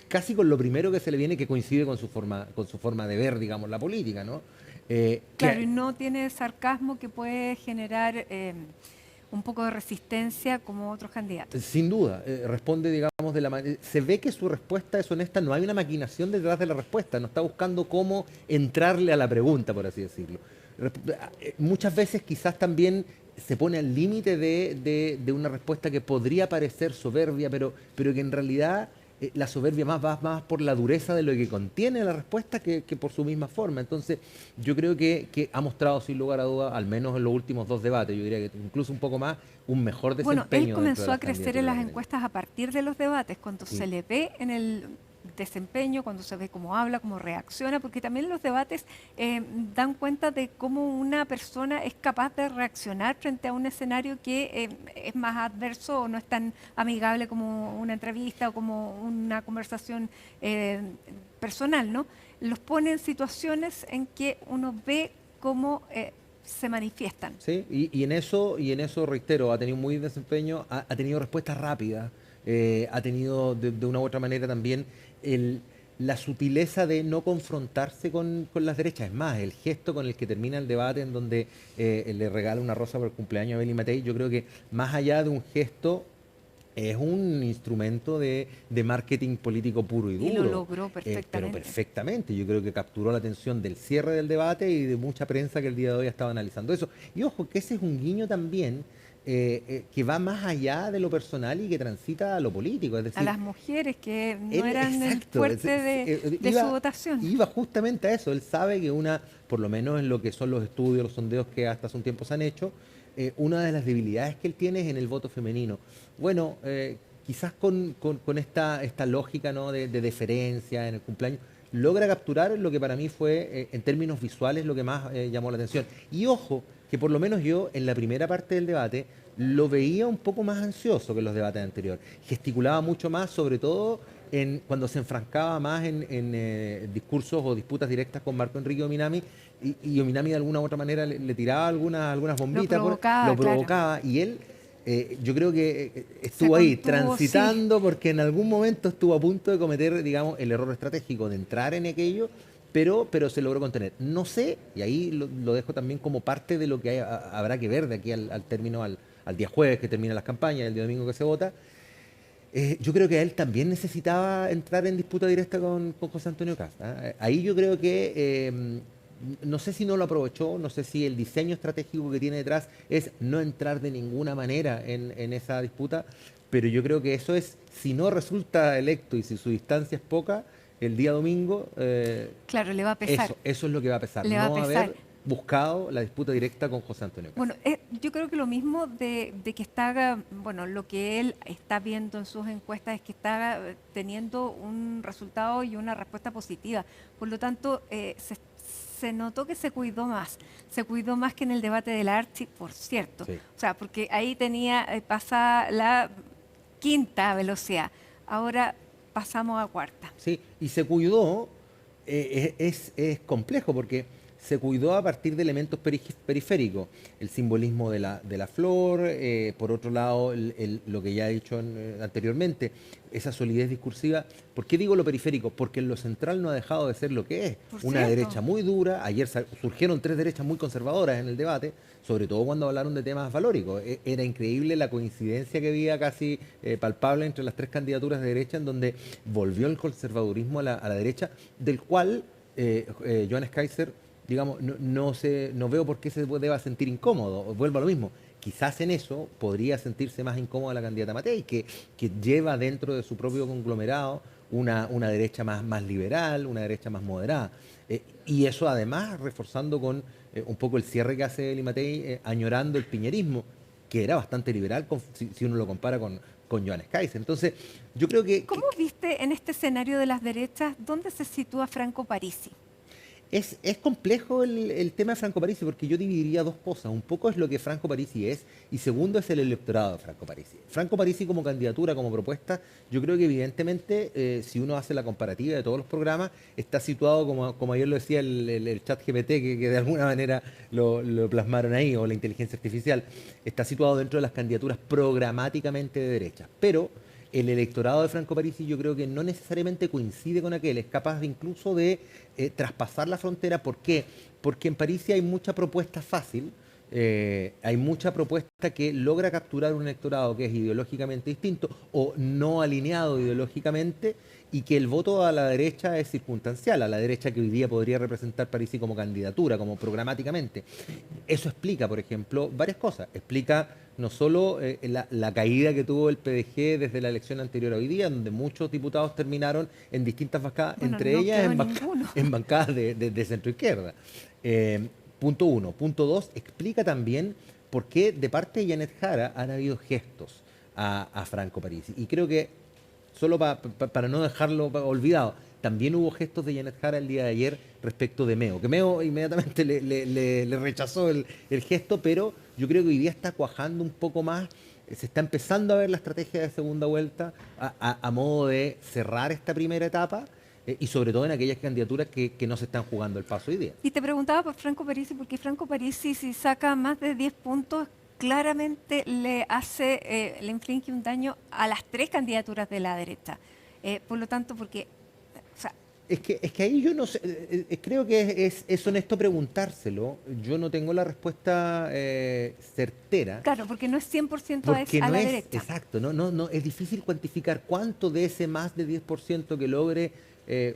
casi con lo primero que se le viene, que coincide con su forma de ver, digamos, la política, ¿no? Claro, y no tiene sarcasmo que puede generar un poco de resistencia como otros candidatos. Sin duda, responde, digamos, de la manera... Se ve que su respuesta es honesta, no hay una maquinación detrás de la respuesta, no está buscando cómo entrarle a la pregunta, por así decirlo. Muchas veces quizás también se pone al límite de una respuesta que podría parecer soberbia, pero que en realidad la soberbia va más por la dureza de lo que contiene la respuesta que por su misma forma. Entonces, yo creo que ha mostrado sin lugar a duda, al menos en los últimos dos debates, yo diría que incluso un poco más, un mejor desempeño. Bueno, él comenzó a crecer en las encuestas a partir de los debates, cuando se le ve en el desempeño, cuando se ve cómo habla, cómo reacciona, porque también los debates dan cuenta de cómo una persona es capaz de reaccionar frente a un escenario que es más adverso o no es tan amigable como una entrevista o como una conversación personal, ¿no? Los pone en situaciones en que uno ve cómo se manifiestan. Sí, y en eso reitero, ha tenido muy buen desempeño, ha tenido respuestas rápidas, ha tenido de una u otra manera también la sutileza de no confrontarse con las derechas. Es más, el gesto con el que termina el debate en donde le regala una rosa por el cumpleaños a Evelyn Matei, yo creo que más allá de un gesto, es un instrumento de marketing político puro y duro. Y lo logró perfectamente. Pero perfectamente. Yo creo que capturó la atención del cierre del debate y de mucha prensa que el día de hoy ha estado analizando eso. Y ojo, que ese es un guiño también que va más allá de lo personal y que transita a lo político. Es decir, a las mujeres que no eran el fuerte de su votación. Iba justamente a eso. Él sabe que por lo menos en lo que son los estudios, los sondeos que hasta hace un tiempo se han hecho, una de las debilidades que él tiene es en el voto femenino. Bueno, quizás con esta lógica, ¿no?, de deferencia en el cumpleaños, logra capturar lo que para mí fue, en términos visuales, lo que más llamó la atención. Y ojo, que por lo menos yo, en la primera parte del debate, lo veía un poco más ansioso que en los debates anteriores. Gesticulaba mucho más, sobre todo cuando se enfrascaba más en discursos o disputas directas con Marco Enrique Ominami, y Ominami de alguna u otra manera le tiraba algunas bombitas, lo provocaba, claro. Y él, yo creo que estuvo ahí transitando, sí, porque en algún momento estuvo a punto de cometer, digamos, el error estratégico de entrar en aquello, pero se logró contener. No sé, y ahí lo dejo también como parte de lo que habrá que ver de aquí al término, al día jueves que terminan las campañas, el día domingo que se vota. Yo creo que él también necesitaba entrar en disputa directa con José Antonio Kast. Ahí yo creo que, no sé si no lo aprovechó, no sé si el diseño estratégico que tiene detrás es no entrar de ninguna manera en esa disputa, pero yo creo que eso es, si no resulta electo y si su distancia es poca, el día domingo, claro, le va a pesar. Eso es lo que va a pesar, no haber buscado la disputa directa con José Antonio Kast. Bueno, yo creo que lo mismo de que está, bueno, lo que él está viendo en sus encuestas es que está teniendo un resultado y una respuesta positiva. Por lo tanto, se notó que se cuidó más que en el debate del Archi, por cierto. Sí. O sea, porque ahí pasa la quinta velocidad, ahora pasamos a cuarta. Sí, y se cuidó, es complejo porque se cuidó a partir de elementos periféricos, el simbolismo de la flor, por otro lado lo que ya he dicho anteriormente, esa solidez discursiva. ¿Por qué digo lo periférico? Porque en lo central no ha dejado de ser lo que es, una derecha muy dura. Ayer surgieron tres derechas muy conservadoras en el debate, sobre todo cuando hablaron de temas valóricos. Era increíble la coincidencia que había casi palpable entre las tres candidaturas de derecha, en donde volvió el conservadurismo a la derecha, del cual Johannes Kaiser, digamos, no veo por qué se deba sentir incómodo. Vuelvo a lo mismo. Quizás en eso podría sentirse más incómoda la candidata Matei, que lleva dentro de su propio conglomerado una derecha más liberal, una derecha más moderada. Y eso además reforzando con un poco el cierre que hace Eli Matei, añorando el piñerismo, que era bastante liberal si uno lo compara con Johannes Kaiser. Entonces, yo creo que... ¿Cómo viste en este escenario de las derechas dónde se sitúa Franco Parisi? Es complejo el tema de Franco Parisi, porque yo dividiría dos cosas. Un poco es lo que Franco Parisi es, y segundo es el electorado de Franco Parisi. Franco Parisi como candidatura, como propuesta, yo creo que evidentemente, si uno hace la comparativa de todos los programas, está situado, como ayer lo decía el chat GPT, que de alguna manera lo plasmaron ahí, o la inteligencia artificial, está situado dentro de las candidaturas programáticamente de derecha. Pero el electorado de Franco Parisi yo creo que no necesariamente coincide con aquel, es capaz incluso de traspasar la frontera. ¿Por qué? Porque en Parisi hay mucha propuesta fácil, hay mucha propuesta que logra capturar un electorado que es ideológicamente distinto o no alineado ideológicamente, y que el voto a la derecha es circunstancial, a la derecha que hoy día podría representar Parisi como candidatura, como programáticamente. Eso explica, por ejemplo, varias cosas. Explica no solo la caída que tuvo el PDG desde la elección anterior a hoy día, donde muchos diputados terminaron en distintas bancadas, entre ellas en bancadas de centroizquierda. Punto uno. Punto dos, explica también por qué de parte de Janet Jara han habido gestos a Franco Parisi. Y creo que, solo para no dejarlo olvidado, también hubo gestos de Janet Jara el día de ayer respecto de Meo, que Meo inmediatamente le rechazó el gesto, pero yo creo que hoy día está cuajando un poco más, se está empezando a ver la estrategia de segunda vuelta a modo de cerrar esta primera etapa, y sobre todo en aquellas candidaturas que no se están jugando el paso hoy día. Y te preguntaba por Franco Parisi, porque Franco Parisi, si saca más de 10 puntos, claramente le inflige un daño a las tres candidaturas de la derecha. Por lo tanto, porque... O sea, es que ahí yo no sé, creo que es honesto preguntárselo. Yo no tengo la respuesta certera. Claro, porque no es 100% a la derecha. Exacto, no, es difícil cuantificar cuánto de ese más de 10% que logre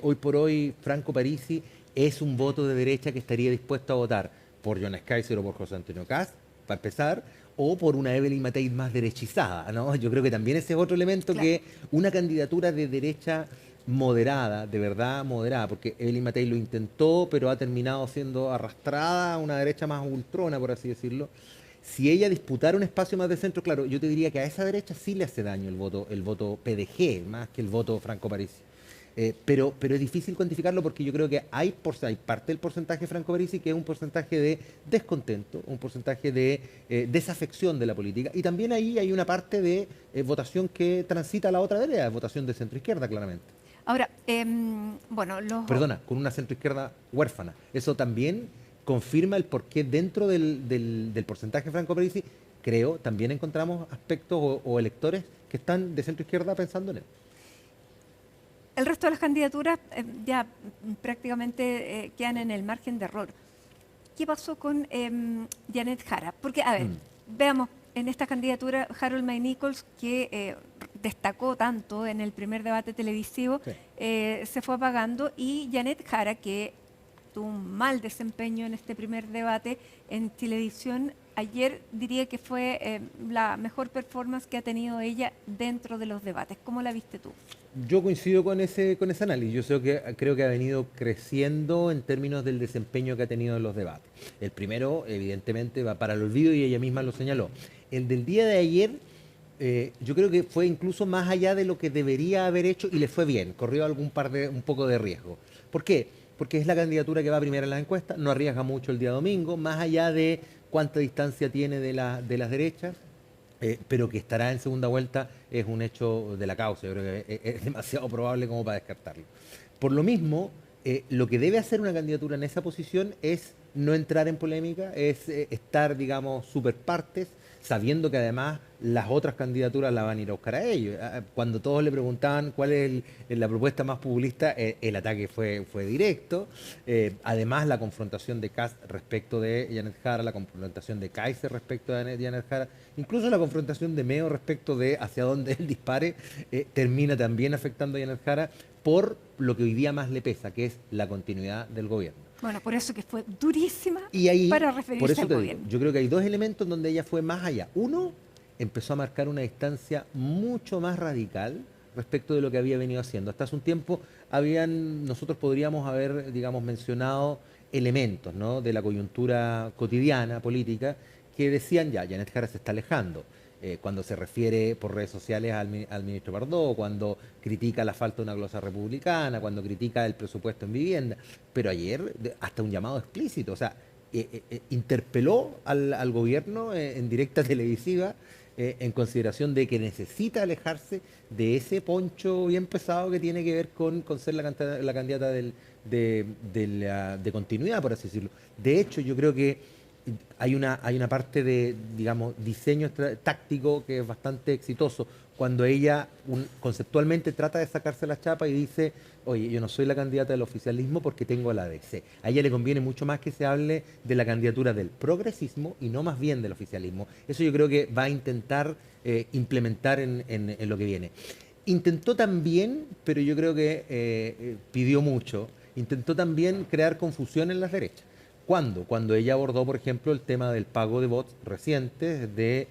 hoy por hoy Franco Parisi es un voto de derecha que estaría dispuesto a votar por Johannes Kaiser o por José Antonio Kast, para empezar, o por una Evelyn Matei más derechizada, ¿no? Yo creo que también ese es otro elemento, claro, que una candidatura de derecha moderada, de verdad moderada, porque Evelyn Matei lo intentó, pero ha terminado siendo arrastrada a una derecha más ultrona, por así decirlo. Si ella disputara un espacio más de centro, claro, yo te diría que a esa derecha sí le hace daño el voto PDG, más que el voto Franco Parisi. Pero es difícil cuantificarlo, porque yo creo que hay parte del porcentaje Franco Parisi que es un porcentaje de descontento, un porcentaje de desafección de la política, y también ahí hay una parte de votación que transita a la otra derecha, votación de centroizquierda, claramente. Ahora, Perdona, con una centroizquierda huérfana. Eso también confirma el porqué dentro del porcentaje Franco Parisi, creo, también encontramos aspectos o electores que están de centroizquierda pensando en él. El resto de las candidaturas ya prácticamente quedan en el margen de error. ¿Qué pasó con Janet Jara? Porque, a ver, veamos, en esta candidatura, Harold May Nichols, que destacó tanto en el primer debate televisivo, sí, se fue apagando, y Janet Jara, que tuvo un mal desempeño en este primer debate en televisión, ayer diría que fue la mejor performance que ha tenido ella dentro de los debates. ¿Cómo la viste tú? Yo coincido con ese análisis. Yo creo que ha venido creciendo en términos del desempeño que ha tenido en los debates. El primero, evidentemente, va para el olvido, y ella misma lo señaló. El del día de ayer, yo creo que fue incluso más allá de lo que debería haber hecho, y le fue bien. Corrió un poco de riesgo. ¿Por qué? Porque es la candidatura que va primera en las encuestas, no arriesga mucho el día domingo, más allá de cuánta distancia tiene de las derechas, pero que estará en segunda vuelta es un hecho de la causa. Yo creo que es demasiado probable como para descartarlo. Por lo mismo, lo que debe hacer una candidatura en esa posición es no entrar en polémica, es estar, digamos, super partes, sabiendo que además las otras candidaturas la van a ir a buscar a ellos. Cuando todos le preguntaban cuál es la propuesta más populista, el ataque fue directo. Además, la confrontación de Kast respecto de Janet Jara, la confrontación de Kaiser respecto de Janet Jara, incluso la confrontación de Meo respecto de hacia dónde él dispare, termina también afectando a Janet Jara por lo que hoy día más le pesa, que es la continuidad del gobierno. Bueno, por eso que fue durísima y ahí, para referirse al gobierno. Yo creo que hay dos elementos donde ella fue más allá. Uno, empezó a marcar una distancia mucho más radical respecto de lo que había venido haciendo. Hasta hace un tiempo nosotros podríamos haber, digamos, mencionado elementos, ¿no?, de la coyuntura cotidiana, política, que decían ya, Janet Jara se está alejando. Cuando se refiere por redes sociales al ministro Pardo, cuando critica la falta de una glosa republicana, cuando critica el presupuesto en vivienda. Pero ayer, hasta un llamado explícito, o sea, interpeló al gobierno en directa televisiva en consideración de que necesita alejarse de ese poncho bien pesado que tiene que ver con ser la candidata de continuidad, por así decirlo. De hecho, yo creo que hay una parte de, digamos, diseño táctico que es bastante exitoso, cuando ella conceptualmente trata de sacarse la chapa y dice, oye, yo no soy la candidata del oficialismo porque tengo la ADC. A ella le conviene mucho más que se hable de la candidatura del progresismo y no más bien del oficialismo. Eso yo creo que va a intentar implementar en lo que viene. Intentó también, pero yo creo que pidió mucho, intentó también crear confusión en las derechas. ¿Cuándo? Cuando ella abordó, por ejemplo, el tema del pago de bots recientes, de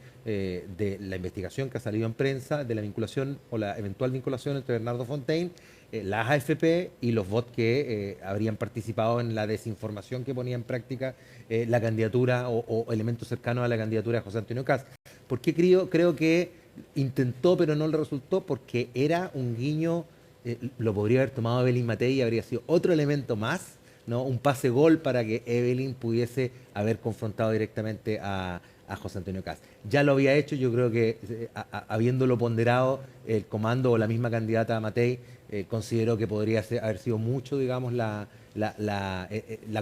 la investigación que ha salido en prensa, de la vinculación o la eventual vinculación entre Bernardo Fontaine, las AFP y los bots que habrían participado en la desinformación que ponía en práctica la candidatura o elementos cercanos a la candidatura de José Antonio Kast. ¿Por qué creo que intentó pero no le resultó? Porque era un guiño, lo podría haber tomado Evelyn Matei y habría sido otro elemento más, ¿no?, un pase gol para que Evelyn pudiese haber confrontado directamente a José Antonio Kast. Ya lo había hecho, yo creo que habiéndolo ponderado el comando o la misma candidata Matei, consideró que podría haber sido mucho, digamos, la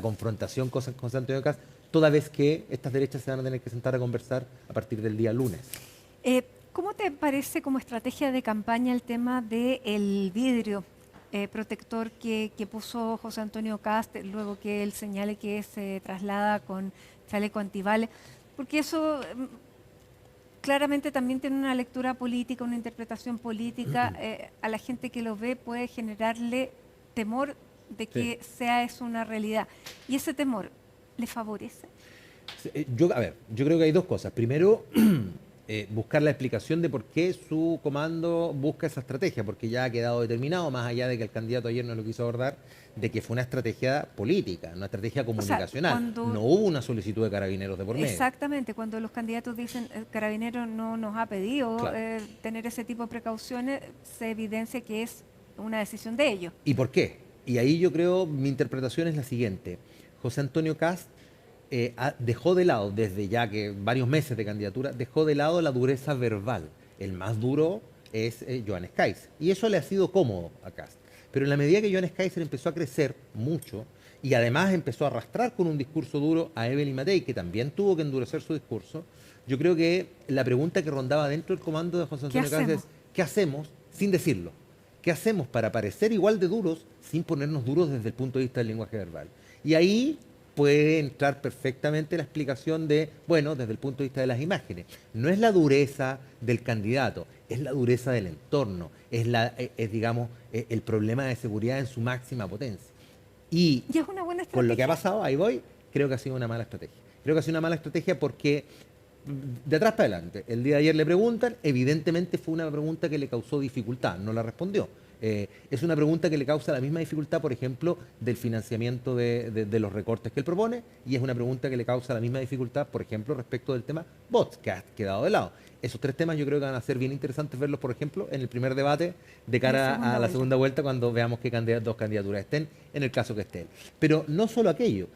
confrontación con José Antonio Kast, toda vez que estas derechas se van a tener que sentar a conversar a partir del día lunes. ¿Cómo te parece como estrategia de campaña el tema del vidrio protector que puso José Antonio Kast, luego que él señale que se traslada con chaleco antibales? Porque eso claramente también tiene una lectura política, una interpretación política. A la gente que lo ve puede generarle temor de que sea eso una realidad. ¿Y ese temor le favorece? Yo creo que hay dos cosas. Primero, buscar la explicación de por qué su comando busca esa estrategia, porque ya ha quedado determinado, más allá de que el candidato ayer no lo quiso abordar, de que fue una estrategia política, una estrategia comunicacional. O sea, no hubo una solicitud de Carabineros de por medio. Exactamente, cuando los candidatos dicen Carabineros no nos ha pedido tener ese tipo de precauciones, se evidencia que es una decisión de ellos. ¿Y por qué? Y ahí yo creo, mi interpretación es la siguiente. José Antonio Kast dejó de lado, desde ya que varios meses de candidatura, dejó de lado la dureza verbal. El más duro es Johannes Kaiser. Y eso le ha sido cómodo a Kast. Pero en la medida que Johannes Kaiser empezó a crecer mucho y además empezó a arrastrar con un discurso duro a Evelyn Matei, que también tuvo que endurecer su discurso, yo creo que la pregunta que rondaba dentro del comando de José Antonio Kast es ¿qué hacemos sin decirlo? ¿Qué hacemos para parecer igual de duros sin ponernos duros desde el punto de vista del lenguaje verbal? Y ahí puede entrar perfectamente la explicación de, bueno, desde el punto de vista de las imágenes. No es la dureza del candidato, es la dureza del entorno, es digamos, el problema de seguridad en su máxima potencia. Y es una buena estrategia. Con lo que ha pasado, ahí voy, creo que ha sido una mala estrategia. Creo que ha sido una mala estrategia porque, de atrás para adelante, el día de ayer le preguntan, evidentemente fue una pregunta que le causó dificultad, no la respondió. Es una pregunta que le causa la misma dificultad, por ejemplo, del financiamiento de los recortes que él propone, y es una pregunta que le causa la misma dificultad, por ejemplo, respecto del tema bots, que ha quedado de lado. Esos tres temas yo creo que van a ser bien interesantes verlos, por ejemplo, en el primer debate de cara a la segunda vuelta, cuando veamos qué dos candidaturas estén, en el caso que estén. Pero no solo aquello,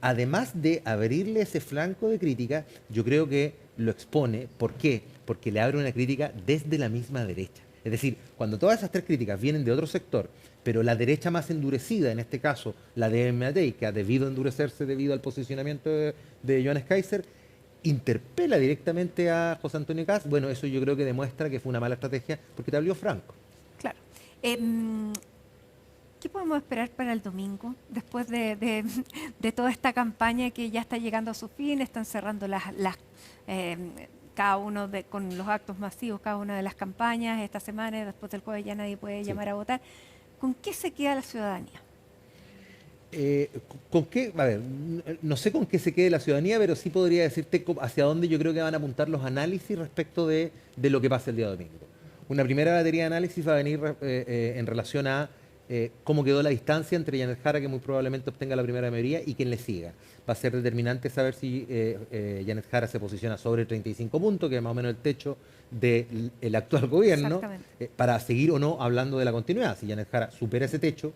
además de abrirle ese flanco de crítica, yo creo que lo expone. ¿Por qué? Porque le abre una crítica desde la misma derecha. Es decir, cuando todas esas tres críticas vienen de otro sector, pero la derecha más endurecida, en este caso la de Matei, que ha debido endurecerse debido al posicionamiento de Johannes Kaiser, interpela directamente a José Antonio Kast, bueno, eso yo creo que demuestra que fue una mala estrategia porque te habló franco. Claro. ¿Qué podemos esperar para el domingo? Después de toda esta campaña que ya está llegando a su fin, están cerrando cada uno con los actos masivos, cada una de las campañas esta semana, después del jueves ya nadie puede llamar a votar. ¿Con qué se queda la ciudadanía? ¿Con qué? A ver, no sé con qué se quede la ciudadanía, pero sí podría decirte hacia dónde yo creo que van a apuntar los análisis respecto de lo que pasa el día domingo. Una primera batería de análisis va a venir en relación a cómo quedó la distancia entre Janet Jara, que muy probablemente obtenga la primera mayoría, y quien le siga. Va a ser determinante saber si Janet Jara se posiciona sobre 35 puntos, que es más o menos el techo del actual gobierno, para seguir o no hablando de la continuidad. Si Janet Jara supera ese techo,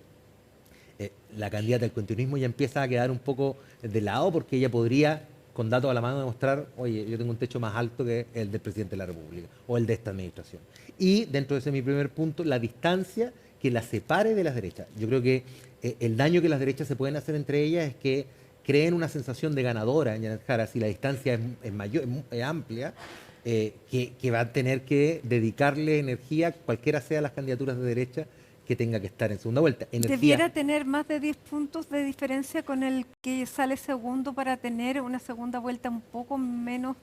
la candidata del continuismo ya empieza a quedar un poco de lado, porque ella podría, con datos a la mano, demostrar, oye, yo tengo un techo más alto que el del presidente de la República o el de esta administración. Y dentro de ese mi primer punto, la distancia que la separe de las derechas. Yo creo que el daño que las derechas se pueden hacer entre ellas es que creen una sensación de ganadora en Janet Jara si la distancia es mayor, es amplia, que va a tener que dedicarle energía, cualquiera sea las candidaturas de derecha, que tenga que estar en segunda vuelta. Debiera tener más de 10 puntos de diferencia con el que sale segundo para tener una segunda vuelta un poco menos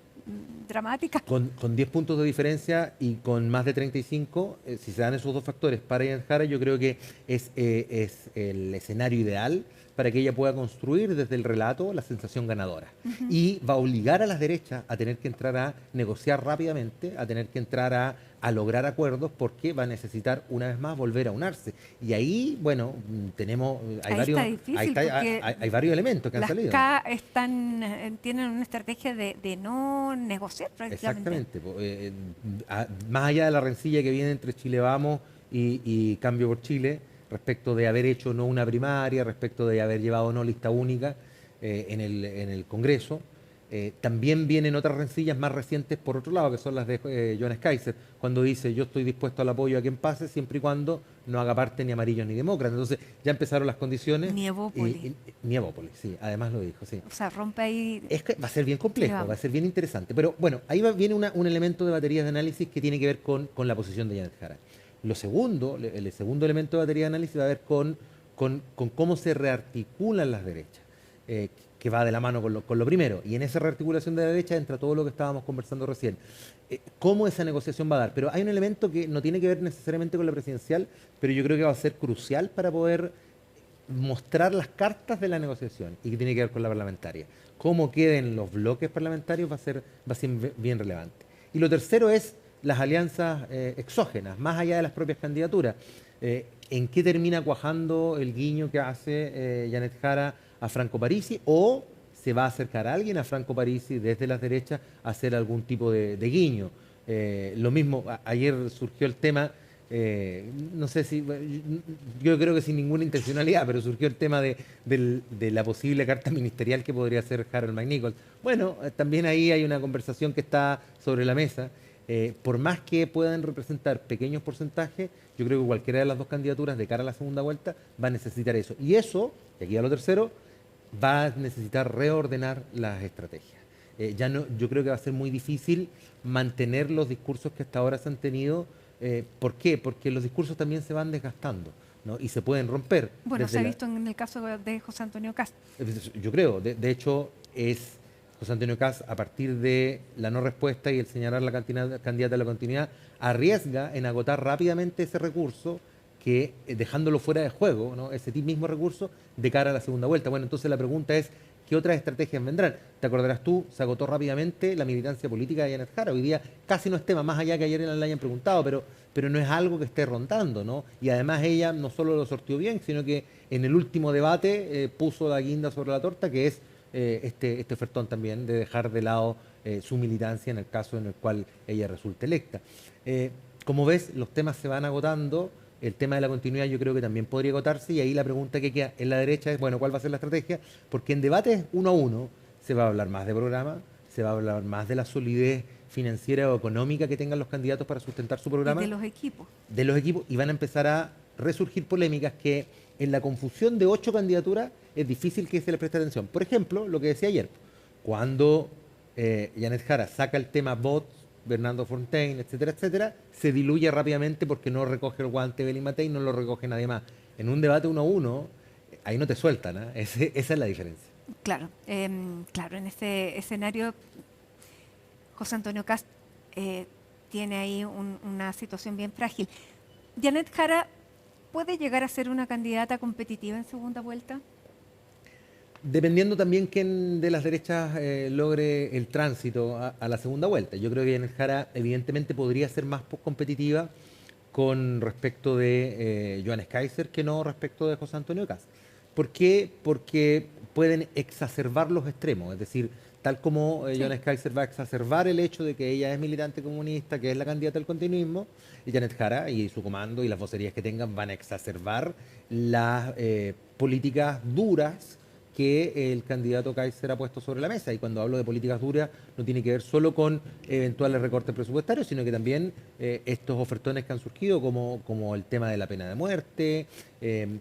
dramática. Con 10 puntos de diferencia y con más de 35, si se dan esos dos factores para Janet Jara, yo creo que es el escenario ideal para que ella pueda construir desde el relato la sensación ganadora. Y va a obligar a las derechas a tener que entrar a negociar rápidamente, a tener que entrar a lograr acuerdos, porque va a necesitar una vez más volver a unarse. Y ahí, bueno, tenemos... Hay varios elementos que han salido. Las K tienen una estrategia de no negociar prácticamente. Exactamente. Más allá de la rencilla que viene entre Chile Vamos y Cambio por Chile, respecto de haber hecho no una primaria, respecto de haber llevado no lista única en el Congreso. También vienen otras rencillas más recientes por otro lado, que son las de Johannes Kaiser, cuando dice yo estoy dispuesto al apoyo a quien pase, siempre y cuando no haga parte ni amarillos ni demócratas. Entonces ya empezaron las condiciones. Ni Evópolis. Ni Evópolis, sí, además lo dijo, sí. O sea, rompe ahí... Es que va a ser bien complejo, va a ser bien interesante. Pero bueno, ahí viene un elemento de baterías de análisis que tiene que ver con la posición de Janet Jara. El segundo elemento de batería de análisis va a ver con cómo se rearticulan las derechas, que va de la mano con lo primero. Y en esa rearticulación de la derecha entra todo lo que estábamos conversando recién. ¿Cómo esa negociación va a dar? Pero hay un elemento que no tiene que ver necesariamente con la presidencial, pero yo creo que va a ser crucial para poder mostrar las cartas de la negociación y que tiene que ver con la parlamentaria. Cómo queden los bloques parlamentarios va a ser bien relevante. Y lo tercero es las alianzas exógenas, más allá de las propias candidaturas. ¿En qué termina cuajando el guiño que hace Janet Jara a Franco Parisi? ¿O se va a acercar a alguien a Franco Parisi desde las derechas a hacer algún tipo de guiño? Lo mismo, ayer surgió el tema, no sé si, yo creo que sin ninguna intencionalidad, pero surgió el tema de la posible carta ministerial que podría hacer Harold McNichols. Bueno, también ahí hay una conversación que está sobre la mesa. Por más que puedan representar pequeños porcentajes, yo creo que cualquiera de las dos candidaturas de cara a la segunda vuelta va a necesitar eso. Y eso, y aquí a lo tercero, va a necesitar reordenar las estrategias. Yo creo que va a ser muy difícil mantener los discursos que hasta ahora se han tenido. ¿Por qué? Porque los discursos también se van desgastando, ¿no? Y se pueden romper. Bueno, se ha visto en el caso de José Antonio Kast. Yo creo, de hecho, es José Antonio Kast, a partir de la no respuesta y el señalar la candidata a la continuidad, arriesga en agotar rápidamente ese recurso, que dejándolo fuera de juego, ¿no? Ese mismo recurso de cara a la segunda vuelta. Bueno, entonces la pregunta es, ¿qué otras estrategias vendrán? Te acordarás tú, se agotó rápidamente la militancia política de Janet Jara. Hoy día casi no es tema, más allá que ayer le hayan preguntado, pero no es algo que esté rondando, ¿no? Y además ella no solo lo sortió bien, sino que en el último debate puso la guinda sobre la torta, que es este ofertón también de dejar de lado su militancia en el caso en el cual ella resulte electa. Como ves, los temas se van agotando. El tema de la continuidad yo creo que también podría agotarse, y ahí la pregunta que queda en la derecha es, bueno, ¿cuál va a ser la estrategia? Porque en debates 1 a 1 se va a hablar más de programa, se va a hablar más de la solidez financiera o económica que tengan los candidatos para sustentar su programa. Y de los equipos. De los equipos, y van a empezar a resurgir polémicas que en la confusión de 8 candidaturas es difícil que se les preste atención. Por ejemplo, lo que decía ayer, cuando Janet Jara saca el tema bots, Bernardo Fontaine, etcétera, etcétera, se diluye rápidamente porque no recoge el guante Belín Matei, no lo recoge nadie más. En un debate 1 a 1, ahí no te sueltan, ¿eh? Esa es la diferencia. Claro, claro, en ese escenario José Antonio Kast tiene ahí una situación bien frágil. ¿Janet Jara puede llegar a ser una candidata competitiva en segunda vuelta? dependiendo también quién de las derechas logre el tránsito a la segunda vuelta. Yo creo que Janet Jara evidentemente podría ser más competitiva con respecto de Johannes Kaiser que no respecto de José Antonio Kast. ¿Por qué? Porque pueden exacerbar los extremos, es decir, tal como Johannes Kaiser va a exacerbar el hecho de que ella es militante comunista, que es la candidata al continuismo, y Janet Jara y su comando y las vocerías que tengan van a exacerbar las políticas duras que el candidato Kaiser ha puesto sobre la mesa. Y cuando hablo de políticas duras no tiene que ver solo con eventuales recortes presupuestarios, sino que también estos ofertones que han surgido como el tema de la pena de muerte,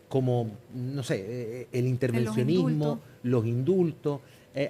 como, no sé, el intervencionismo, los indultos.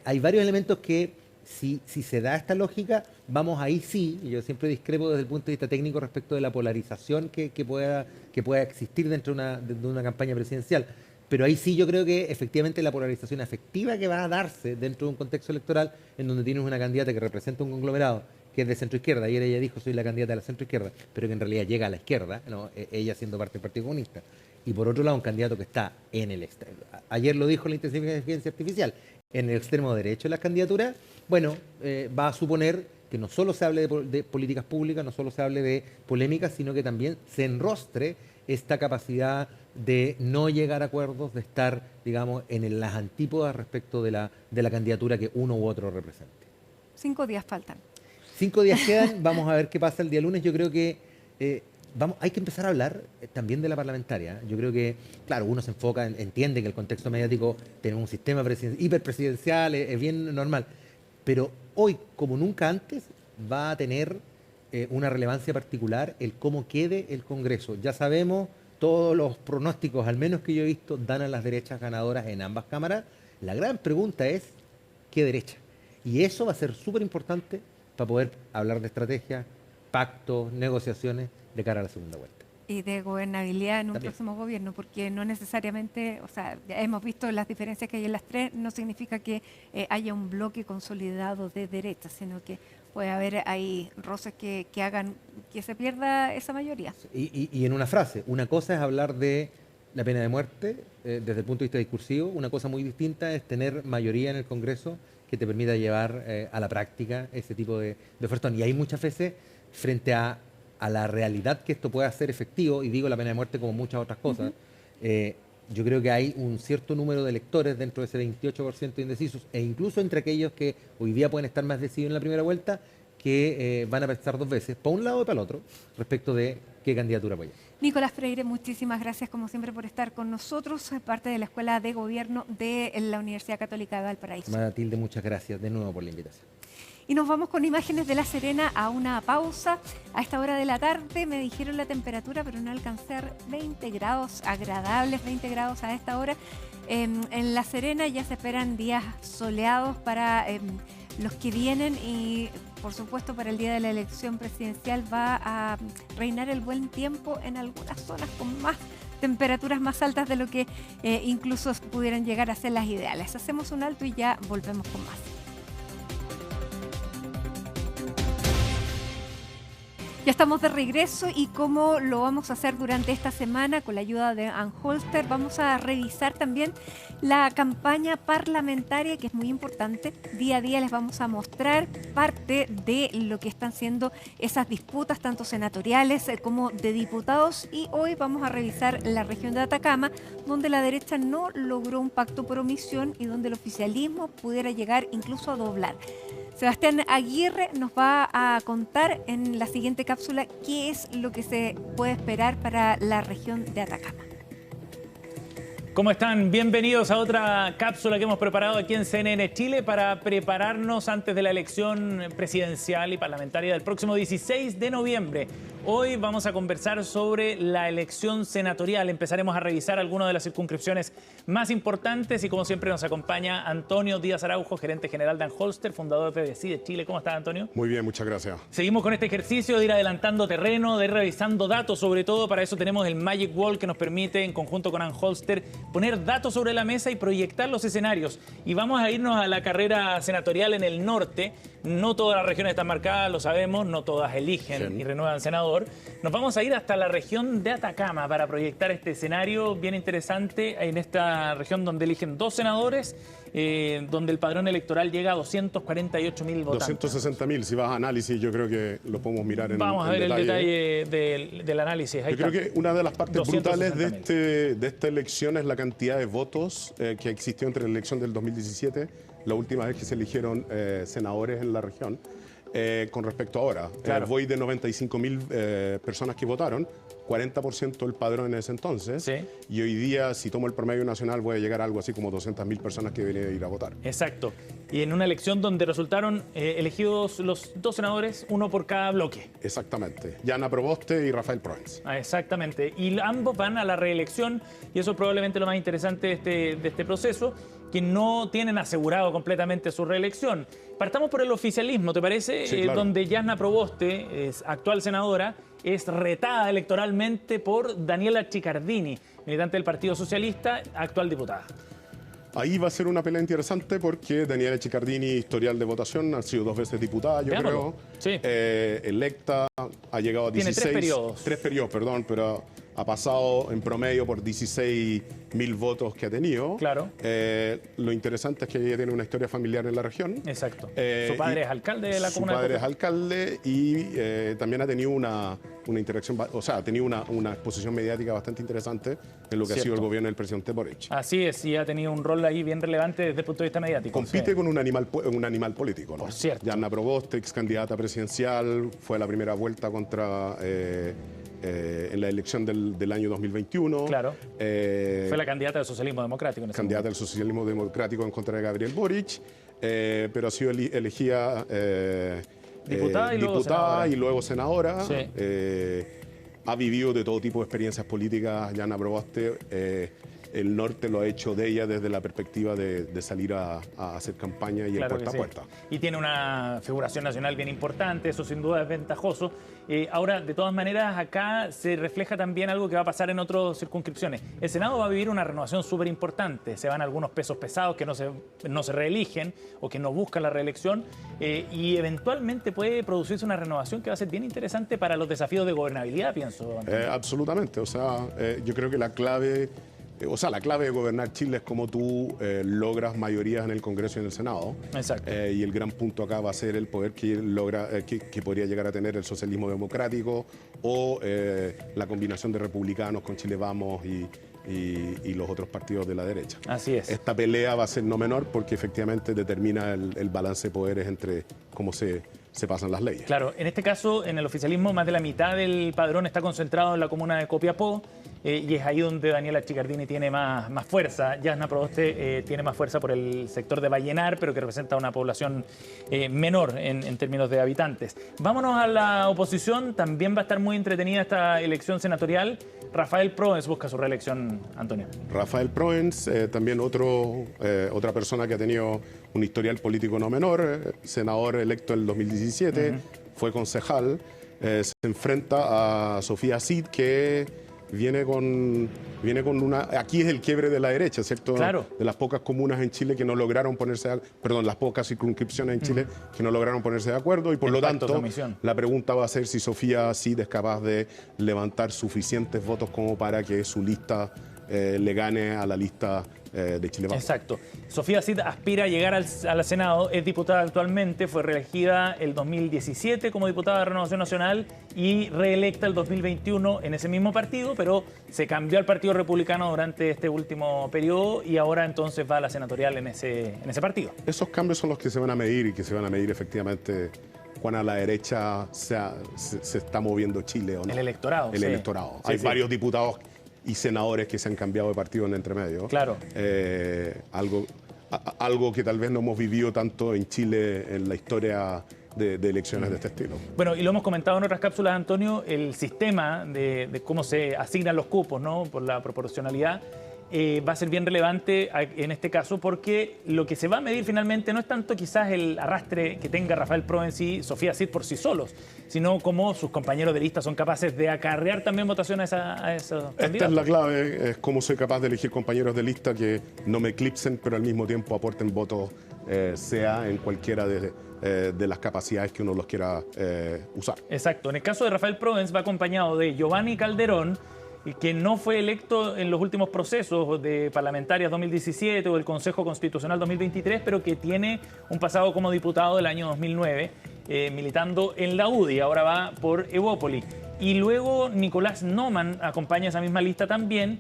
Hay varios elementos que si se da esta lógica, vamos ahí sí, y yo siempre discrepo desde el punto de vista técnico respecto de la polarización que pueda existir dentro de una campaña presidencial. Pero ahí sí yo creo que efectivamente la polarización afectiva que va a darse dentro de un contexto electoral en donde tienes una candidata que representa un conglomerado que es de centro-izquierda, ayer ella dijo soy la candidata de la centro-izquierda, pero que en realidad llega a la izquierda, ¿no? Ella siendo parte del Partido Comunista. Y por otro lado un candidato que está en el extremo. Ayer lo dijo la inteligencia artificial, en el extremo derecho de las candidaturas, bueno, va a suponer que no solo se hable de políticas públicas, no solo se hable de polémicas, sino que también se enrostre esta capacidad de no llegar a acuerdos, de estar, digamos, en las antípodas respecto de la candidatura que uno u otro represente. 5 días faltan. 5 días quedan, vamos a ver qué pasa el día lunes. Yo creo que hay que empezar a hablar también de la parlamentaria. Yo creo que, claro, uno se enfoca, entiende que el contexto mediático, tenemos un sistema hiperpresidencial, es bien normal, pero hoy, como nunca antes, va a tener una relevancia particular el cómo quede el Congreso. Ya sabemos, todos los pronósticos, al menos que yo he visto, dan a las derechas ganadoras en ambas cámaras. La gran pregunta es, ¿qué derecha? Y eso va a ser súper importante para poder hablar de estrategia, pactos, negociaciones de cara a la segunda vuelta. Y de gobernabilidad en un También. próximo gobierno, porque no necesariamente, o sea, ya hemos visto las diferencias que hay en las tres, no significa que haya un bloque consolidado de derecha, sino que puede haber ahí roces que hagan que se pierda esa mayoría. Y en una frase, una cosa es hablar de la pena de muerte desde el punto de vista discursivo, una cosa muy distinta es tener mayoría en el Congreso que te permita llevar a la práctica ese tipo de ofertón. Y hay muchas veces, frente a la realidad que esto pueda ser efectivo, y digo la pena de muerte como muchas otras cosas, yo creo que hay un cierto número de electores dentro de ese 28% de indecisos, e incluso entre aquellos que hoy día pueden estar más decididos en la primera vuelta, que van a pensar dos veces, para un lado y para el otro, respecto de qué candidatura apoyar. Nicolás Freire, muchísimas gracias como siempre por estar con nosotros, parte de la Escuela de Gobierno de la Universidad Católica de Valparaíso. Matilde, muchas gracias de nuevo por la invitación. Y nos vamos con imágenes de La Serena a una pausa. A esta hora de la tarde me dijeron la temperatura, pero no alcancé a 20 grados, agradables 20 grados a esta hora. En La Serena ya se esperan días soleados para los que vienen y, por supuesto, para el día de la elección presidencial va a reinar el buen tiempo en algunas zonas con más temperaturas más altas de lo que incluso pudieran llegar a ser las ideales. Hacemos un alto y ya volvemos con más. Ya estamos de regreso y como lo vamos a hacer durante esta semana con la ayuda de Ann Holster, vamos a revisar también la campaña parlamentaria, que es muy importante. Día a día les vamos a mostrar parte de lo que están siendo esas disputas, tanto senatoriales como de diputados. Y hoy vamos a revisar la región de Atacama, donde la derecha no logró un pacto por omisión y donde el oficialismo pudiera llegar incluso a doblar. Sebastián Aguirre nos va a contar en la siguiente cápsula qué es lo que se puede esperar para la región de Atacama. ¿Cómo están? Bienvenidos a otra cápsula que hemos preparado aquí en CNN Chile para prepararnos antes de la elección presidencial y parlamentaria del próximo 16 de noviembre. Hoy vamos a conversar sobre la elección senatorial. Empezaremos a revisar algunas de las circunscripciones más importantes y como siempre nos acompaña Antonio Díaz Araujo, gerente general de Ann Holster, fundador de Decide Chile. ¿Cómo estás, Antonio? Muy bien, muchas gracias. Seguimos con este ejercicio de ir adelantando terreno, de ir revisando datos, sobre todo para eso tenemos el Magic Wall que nos permite en conjunto con Ann Holster poner datos sobre la mesa y proyectar los escenarios. Y vamos a irnos a la carrera senatorial en el norte. No todas las regiones están marcadas, lo sabemos, no todas eligen y renuevan senador. Nos vamos a ir hasta la región de Atacama para proyectar este escenario bien interesante en esta región donde eligen 2 senadores, donde el padrón electoral llega a 248.000 votantes. 260.000, si vas a análisis, yo creo que lo podemos mirar en Vamos a ver detalle. el detalle del análisis. Ahí yo creo que una de las partes brutales de 260.000. esta elección es la cantidad de votos que existió entre la elección del 2017, la última vez que se eligieron senadores en la región, con respecto a ahora. Claro. Voy de 95.000 personas que votaron, 40% el padrón en ese entonces, Sí. y hoy día, si tomo el promedio nacional, voy a llegar a algo así como 200.000 personas que deberían ir a votar. Exacto. Y en una elección donde resultaron elegidos los 2 senadores, uno por cada bloque. Exactamente. Jana Proboste y Rafael Proens. Exactamente. Y ambos van a la reelección, y eso es probablemente lo más interesante de este proceso, que no tienen asegurado completamente su reelección. Partamos por el oficialismo, ¿te parece? Sí, claro. Donde Jana Proboste, actual senadora, es retada electoralmente por Daniela Chiccardini, militante del Partido Socialista, actual diputada. Ahí va a ser una pelea interesante porque Daniela Chiccardini, historial de votación, ha sido 2 veces diputada, yo Veámoslo. creo. Sí. Electa, ha llegado a 16... Tiene 3 periodos. 3 periodos, perdón, pero ha pasado en promedio por 16.000 votos que ha tenido. Claro. Lo interesante es que ella tiene una historia familiar en la región. Exacto. Su padre es alcalde de la comuna. Su padre es alcalde y también ha tenido una interacción, o sea, ha tenido una exposición mediática bastante interesante en lo que ha sido el gobierno del presidente Boric. Así es, y ha tenido un rol ahí bien relevante desde el punto de vista mediático. Compite con un animal político, ¿no? Por cierto. Jana Proboste, ex candidata presidencial, fue a la primera vuelta contra... en la elección del año 2021. Claro. Fue la candidata del socialismo democrático. En ese candidata momento. del socialismo democrático en contra de Gabriel Boric, pero ha sido elegida diputada y luego senadora. Sí. Ha vivido de todo tipo de experiencias políticas. Jana Proboste, el norte lo ha hecho de ella desde la perspectiva de salir a hacer campaña y Claro el puerta a puerta. Y tiene una figuración nacional bien importante, eso sin duda es ventajoso. Ahora, de todas maneras, acá se refleja también algo que va a pasar en otras circunscripciones. El Senado va a vivir una renovación súper importante. Se van algunos pesos pesados que no se reeligen o que no buscan la reelección y eventualmente puede producirse una renovación que va a ser bien interesante para los desafíos de gobernabilidad, pienso. Absolutamente. O sea, yo creo que la clave de gobernar Chile es cómo tú logras mayorías en el Congreso y en el Senado. Exacto. Y el gran punto acá va a ser el poder que podría llegar a tener el socialismo democrático o la combinación de republicanos con Chile Vamos y los otros partidos de la derecha. Así es. Esta pelea va a ser no menor porque efectivamente determina el balance de poderes entre cómo se pasan las leyes. Claro, en este caso, en el oficialismo, más de la mitad del padrón está concentrado en la comuna de Copiapó y es ahí donde Daniela Chiccardini tiene más fuerza. Jana Proboste tiene más fuerza por el sector de Vallenar, pero que representa una población menor en términos de habitantes. Vámonos a la oposición. También va a estar muy entretenida esta elección senatorial. Rafael Proens busca su reelección, Antonio. Rafael Proens, también otra persona que ha tenido un historial político no menor, senador electo en el 2017, fue concejal, se enfrenta a Sofía Cid, que viene con una... Aquí es el quiebre de la derecha, ¿cierto? Claro. De las pocas comunas en Chile que no lograron ponerse... las pocas circunscripciones en Chile que no lograron ponerse de acuerdo y por lo tanto la pregunta va a ser si Sofía Cid es capaz de levantar suficientes votos como para que su lista le gane a la lista de Chile Vamos. Exacto. Sofía Cid aspira a llegar al Senado, es diputada actualmente, fue reelegida el 2017 como diputada de Renovación Nacional y reelecta el 2021 en ese mismo partido, pero se cambió al Partido Republicano durante este último periodo y ahora entonces va a la senatorial en ese partido. Esos cambios son los que se van a medir y que se van a medir efectivamente cuán a la derecha se está moviendo Chile o no. El electorado. El electorado. Hay varios diputados y senadores que se han cambiado de partido en entremedio. Claro. Algo que tal vez no hemos vivido tanto en Chile en la historia de elecciones de este estilo. Bueno, y lo hemos comentado en otras cápsulas, Antonio, el sistema de cómo se asignan los cupos, ¿no? Por la proporcionalidad. Va a ser bien relevante en este caso porque lo que se va a medir finalmente no es tanto quizás el arrastre que tenga Rafael Proens y Sofía Cid por sí solos, sino cómo sus compañeros de lista son capaces de acarrear también votaciones a esos candidatos. Esta es la clave, es cómo soy capaz de elegir compañeros de lista que no me eclipsen, pero al mismo tiempo aporten votos, sea en cualquiera de de las capacidades que uno los quiera usar. Exacto. En el caso de Rafael Provence va acompañado de Giovanni Calderón, que no fue electo en los últimos procesos de parlamentarias 2017 o del Consejo Constitucional 2023, pero que tiene un pasado como diputado del año 2009, militando en la UDI, ahora va por Evópoli. Y luego Nicolás Noman acompaña esa misma lista también.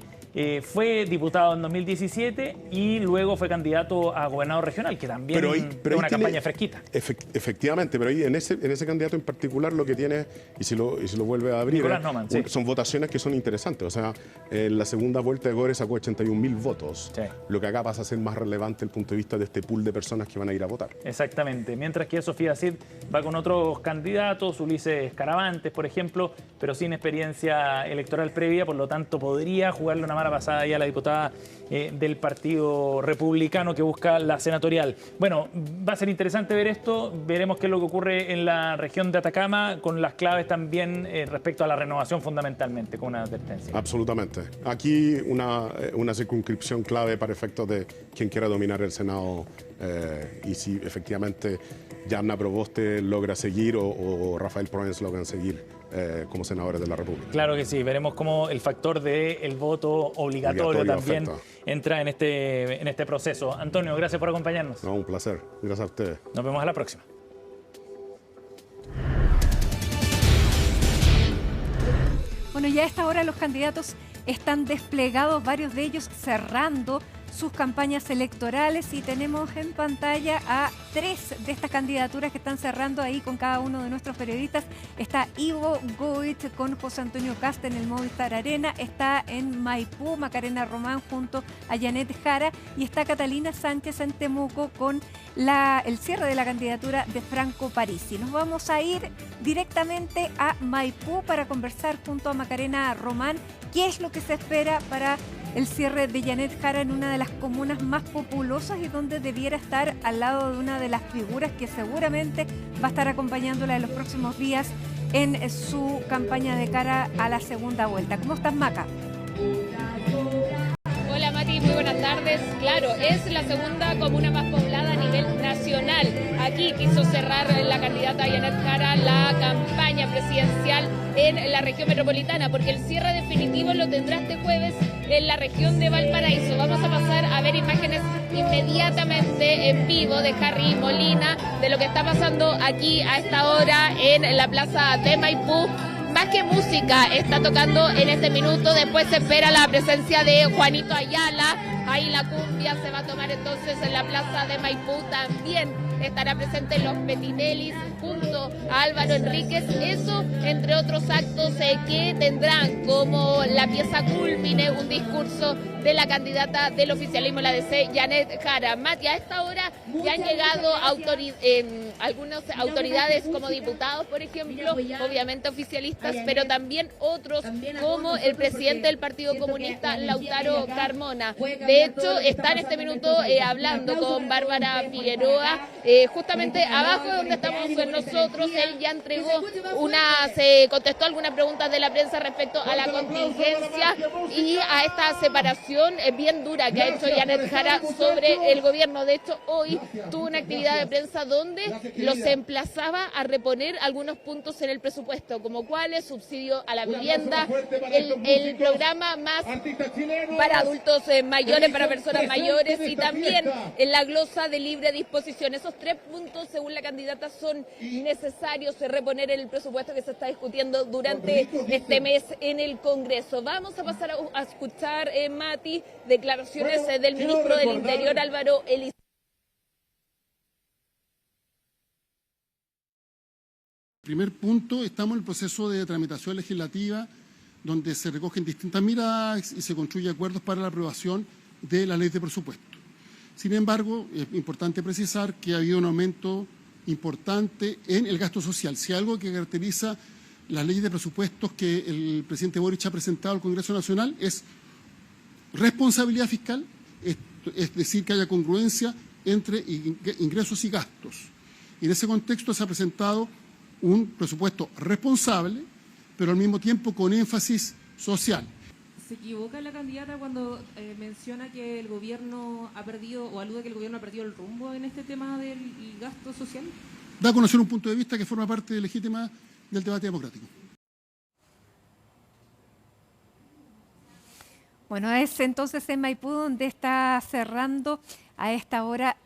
Fue diputado en 2017 y luego fue candidato a gobernador regional, que también es una campaña fresquita. Efectivamente, pero ahí en ese candidato en particular lo que tiene, y si lo vuelve a abrir, Noman, sí, son votaciones que son interesantes. O sea, en la segunda vuelta de Gore sacó 81.000 votos, sí, lo que acá pasa a ser más relevante desde el punto de vista de este pool de personas que van a ir a votar. Exactamente, mientras que Sofía Cid va con otros candidatos, Ulises Caravantes, por ejemplo, pero sin experiencia electoral previa, por lo tanto podría jugarle una mala pasada ya la diputada del Partido Republicano que busca la senatorial. Bueno, va a ser interesante ver esto, veremos qué es lo que ocurre en la región de Atacama, con las claves también respecto a la renovación fundamentalmente, con una advertencia. Absolutamente. Aquí una circunscripción clave para efectos de quien quiera dominar el Senado y si efectivamente Yarna Proboste logra seguir o Rafael Provence logran seguir como senadores de la República. Claro que sí, veremos cómo el factor del voto obligatorio también afecta, entra en este proceso. Antonio, gracias por acompañarnos. No, un placer. Gracias a ustedes. Nos vemos a la próxima. Bueno, ya a esta hora los candidatos están desplegados, varios de ellos cerrando sus campañas electorales, y tenemos en pantalla a 3 de estas candidaturas que están cerrando ahí con cada uno de nuestros periodistas. Está Ivo Goich con José Antonio Kast en el Movistar Arena, está en Maipú Macarena Román junto a Janet Jara, y está Catalina Sánchez en Temuco con el cierre de la candidatura de Franco Parisi. Nos vamos a ir directamente a Maipú para conversar junto a Macarena Román qué es lo que se espera para el cierre de Janet Jara en una de las comunas más populosas y donde debiera estar al lado de una de las figuras que seguramente va a estar acompañándola en los próximos días en su campaña de cara a la segunda vuelta. ¿Cómo estás, Maca? Hola, Mati, muy buenas tardes. Claro, es la segunda comuna más poblada a nivel nacional. Aquí quiso cerrar la candidata Janet Jara la campaña presidencial en la región metropolitana, porque el cierre definitivo lo tendrá este jueves en la región de Valparaíso. Vamos a pasar a ver imágenes inmediatamente en vivo de Harry Molina de lo que está pasando aquí a esta hora en la plaza de Maipú. Más que música está tocando en este minuto, después se espera la presencia de Juanito Ayala, ahí la cumbia se va a tomar entonces en la plaza de Maipú, también estará presente los Petinellis junto a Álvaro Enríquez, eso entre otros actos que tendrán como la pieza cúlmine un discurso de la candidata del oficialismo, la DC, Janet Jara. Mati, a esta hora ya han llegado algunas autoridades como diputados, por ejemplo, obviamente oficialistas, pero también otros como el presidente del Partido Comunista, Lautaro Carmona. De hecho, está en este minuto hablando con Bárbara Figueroa, justamente abajo de donde estamos nosotros. Él ya entregó se contestó algunas preguntas de la prensa respecto a la contingencia y a esta separación bien dura que ha hecho Janet Jara sobre el gobierno. De hecho, hoy tuvo una actividad de prensa donde los emplazaba a reponer algunos puntos en el presupuesto, como cuáles: subsidio a la vivienda, el programa más para adultos mayores, para personas mayores, y también en la glosa de libre disposición. Esos 3 puntos, según la candidata, son necesarios reponer en el presupuesto que se está discutiendo durante este mes en el Congreso. Vamos a pasar a escuchar, Mati, declaraciones del ministro del Interior, Álvaro Elizalde. Primer punto, estamos en el proceso de tramitación legislativa donde se recogen distintas miradas y se construyen acuerdos para la aprobación de la ley de presupuesto. Sin embargo, es importante precisar que ha habido un aumento importante en el gasto social. Si algo que caracteriza la ley de presupuestos que el presidente Boric ha presentado al Congreso Nacional es responsabilidad fiscal, es decir, que haya congruencia entre ingresos y gastos. Y en ese contexto se ha presentado un presupuesto responsable, pero al mismo tiempo con énfasis social. ¿Se equivoca la candidata cuando menciona que el gobierno ha perdido, o alude que el gobierno ha perdido el rumbo en este tema del gasto social? da a conocer un punto de vista que forma parte legítima del debate democrático. Bueno, es entonces en Maipú donde está cerrando a esta hora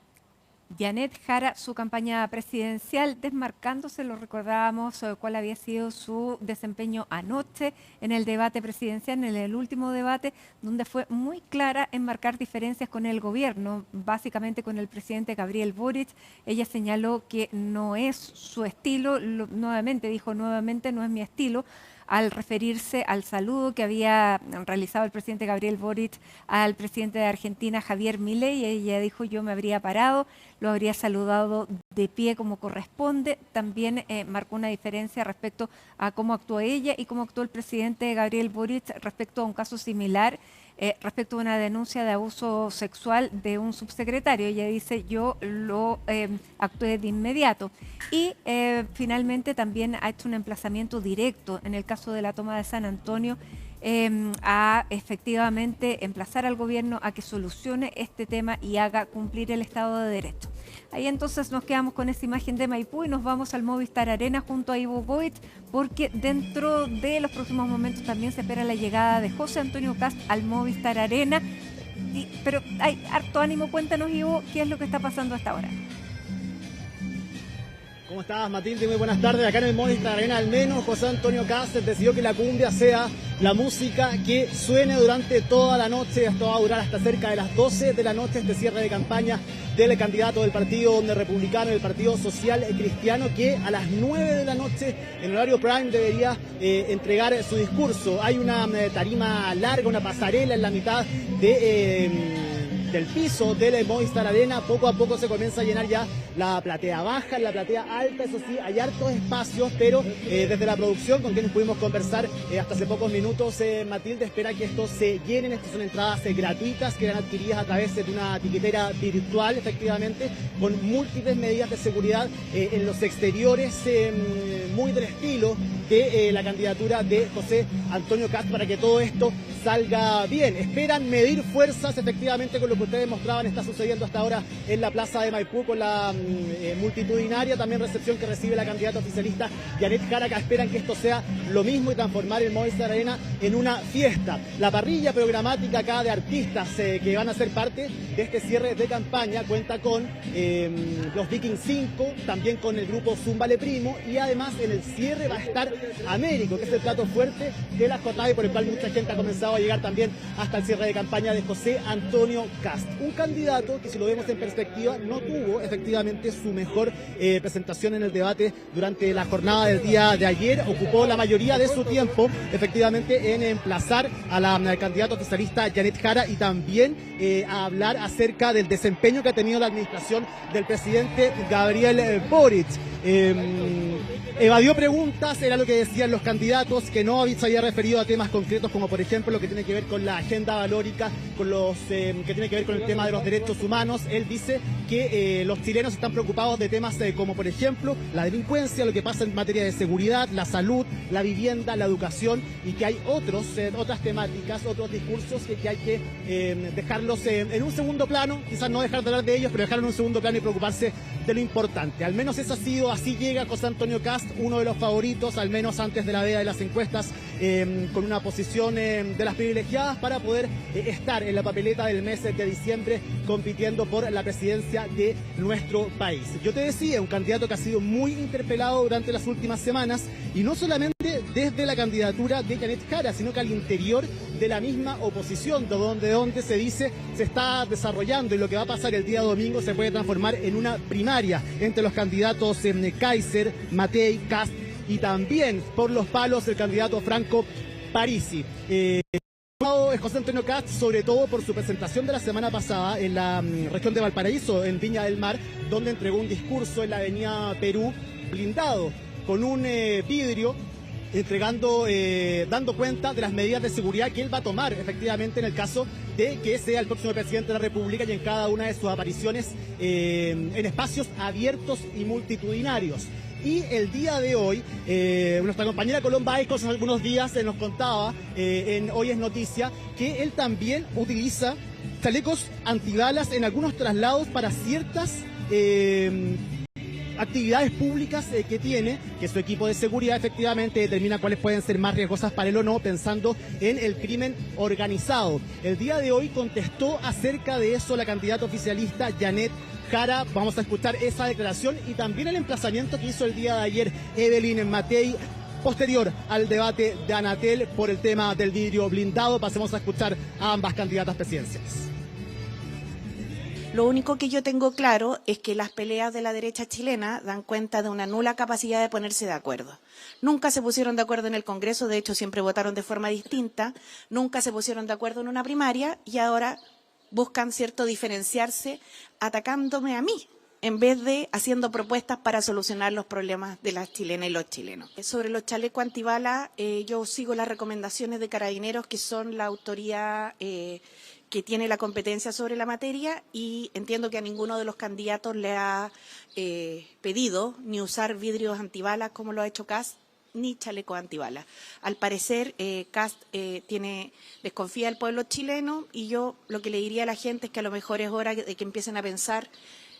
Janet Jara su campaña presidencial, desmarcándose, lo recordábamos, cuál había sido su desempeño anoche en el debate presidencial, en el último debate, donde fue muy clara en marcar diferencias con el gobierno, básicamente con el presidente Gabriel Boric. Ella señaló que no es su estilo, nuevamente dijo, nuevamente no es mi estilo, al referirse al saludo que había realizado el presidente Gabriel Boric al presidente de Argentina, Javier Milei. Ella dijo, yo me habría parado, lo habría saludado de pie como corresponde. También marcó una diferencia respecto a cómo actuó ella y cómo actuó el presidente Gabriel Boric respecto a un caso similar, respecto a una denuncia de abuso sexual de un subsecretario. Ella dice, yo lo actué de inmediato. Y finalmente también ha hecho un emplazamiento directo en el caso de la toma de San Antonio a efectivamente emplazar al gobierno a que solucione este tema y haga cumplir el Estado de Derecho. Ahí entonces nos quedamos con esa imagen de Maipú y nos vamos al Movistar Arena junto a Ivo Boich, porque dentro de los próximos momentos también se espera la llegada de José Antonio Kast al Movistar Arena. Pero hay harto ánimo. Cuéntanos, Ivo, qué es lo que está pasando hasta ahora. ¿Cómo estás, Matilde? Muy buenas tardes. Acá en el Movistar Arena, al menos José Antonio Kast decidió que la cumbia sea la música que suene durante toda la noche. Esto va a durar hasta cerca de las 12 de la noche, este cierre de campaña del candidato del Partido Republicano, el Partido Social Cristiano, que a las 9 de la noche, en horario prime, debería entregar su discurso. Hay una tarima larga, una pasarela en la mitad del piso del Movistar Arena. Poco a poco se comienza a llenar ya la platea baja, la platea alta. Eso sí, hay hartos espacios, pero desde la producción, con quienes pudimos conversar hasta hace pocos minutos, Matilde espera que estos se llenen. Estas son entradas gratuitas que eran adquiridas a través de una tiquetera virtual, efectivamente, con múltiples medidas de seguridad en los exteriores, muy del estilo de la candidatura de José Antonio Kast, para que todo esto salga bien. Esperan medir fuerzas, efectivamente, con lo que ustedes mostraban está sucediendo hasta ahora en la plaza de Maipú, con la multitudinaria también recepción que recibe la candidata oficialista Janet Jara. Esperan que esto sea lo mismo y transformar el Movistar Arena en una fiesta. La parrilla programática acá de artistas que van a ser parte de este cierre de campaña cuenta con los Vikings 5, también con el grupo Zúmbale Primo, y además en el cierre va a estar Américo, que es el plato fuerte de la jornada y por el cual mucha gente ha comenzado a llegar también hasta el cierre de campaña de José Antonio Kast. Un candidato que, si lo vemos en perspectiva, no tuvo efectivamente su mejor presentación en el debate durante la jornada del día de ayer. Ocupó la mayoría de su tiempo efectivamente en emplazar a la candidata oficialista Janet Jara y también a hablar acerca del desempeño que ha tenido la administración del presidente Gabriel Boric. Evadió preguntas, era lo que decían los candidatos, que no se había referido a temas concretos, como por ejemplo lo que tiene que ver con la agenda valórica, con los que tiene que ver con el tema de los derechos humanos. Él dice que los chilenos están preocupados de temas como por ejemplo la delincuencia, lo que pasa en materia de seguridad, la salud, la vivienda, la educación, y que hay otras temáticas, otros discursos que hay que dejarlos en un segundo plano, quizás no dejar de hablar de ellos, pero dejarlos en un segundo plano y preocuparse de lo importante. Al menos eso ha sido, así llega José Antonio Kast, uno de los favoritos, al menos antes de la veda de las encuestas, con una posición de las privilegiadas para poder estar en la papeleta del mes de diciembre compitiendo por la presidencia de nuestro país. Yo te decía, un candidato que ha sido muy interpelado durante las últimas semanas, y no solamente desde la candidatura de Janet Jara, sino que al interior de la misma oposición, donde se dice se está desarrollando, y lo que va a pasar el día domingo se puede transformar en una primaria entre los candidatos Kaiser, Matei, Kast y también por los palos el candidato Franco Parisi. Es José Antonio Kast, sobre todo por su presentación de la semana pasada en la región de Valparaíso, en Viña del Mar, donde entregó un discurso en la avenida Perú, blindado con un vidrio, dando cuenta de las medidas de seguridad que él va a tomar efectivamente en el caso de que sea el próximo presidente de la República, y en cada una de sus apariciones en espacios abiertos y multitudinarios. Y el día de hoy, nuestra compañera Colomba Aicos hace algunos días nos contaba en Hoy es Noticia que él también utiliza chalecos antibalas en algunos traslados para ciertas actividades públicas que tiene, que su equipo de seguridad efectivamente determina cuáles pueden ser más riesgosas para él o no, pensando en el crimen organizado. El día de hoy contestó acerca de eso la candidata oficialista Janet Jara. Vamos a escuchar esa declaración y también el emplazamiento que hizo el día de ayer Evelyn Matei, posterior al debate de Anatel por el tema del vidrio blindado. Pasemos a escuchar a ambas candidatas presidenciales. Lo único que yo tengo claro es que las peleas de la derecha chilena dan cuenta de una nula capacidad de ponerse de acuerdo. Nunca se pusieron de acuerdo en el Congreso, de hecho siempre votaron de forma distinta, nunca se pusieron de acuerdo en una primaria y ahora buscan, cierto, diferenciarse atacándome a mí, en vez de haciendo propuestas para solucionar los problemas de las chilenas y los chilenos. Sobre los chalecos antibalas, yo sigo las recomendaciones de Carabineros, que son la autoridad que tiene la competencia sobre la materia, y entiendo que a ninguno de los candidatos le ha pedido ni usar vidrios antibalas como lo ha hecho Kast, ni chalecos antibalas. Al parecer, Kast desconfía del pueblo chileno, y yo lo que le diría a la gente es que a lo mejor es hora de que empiecen a pensar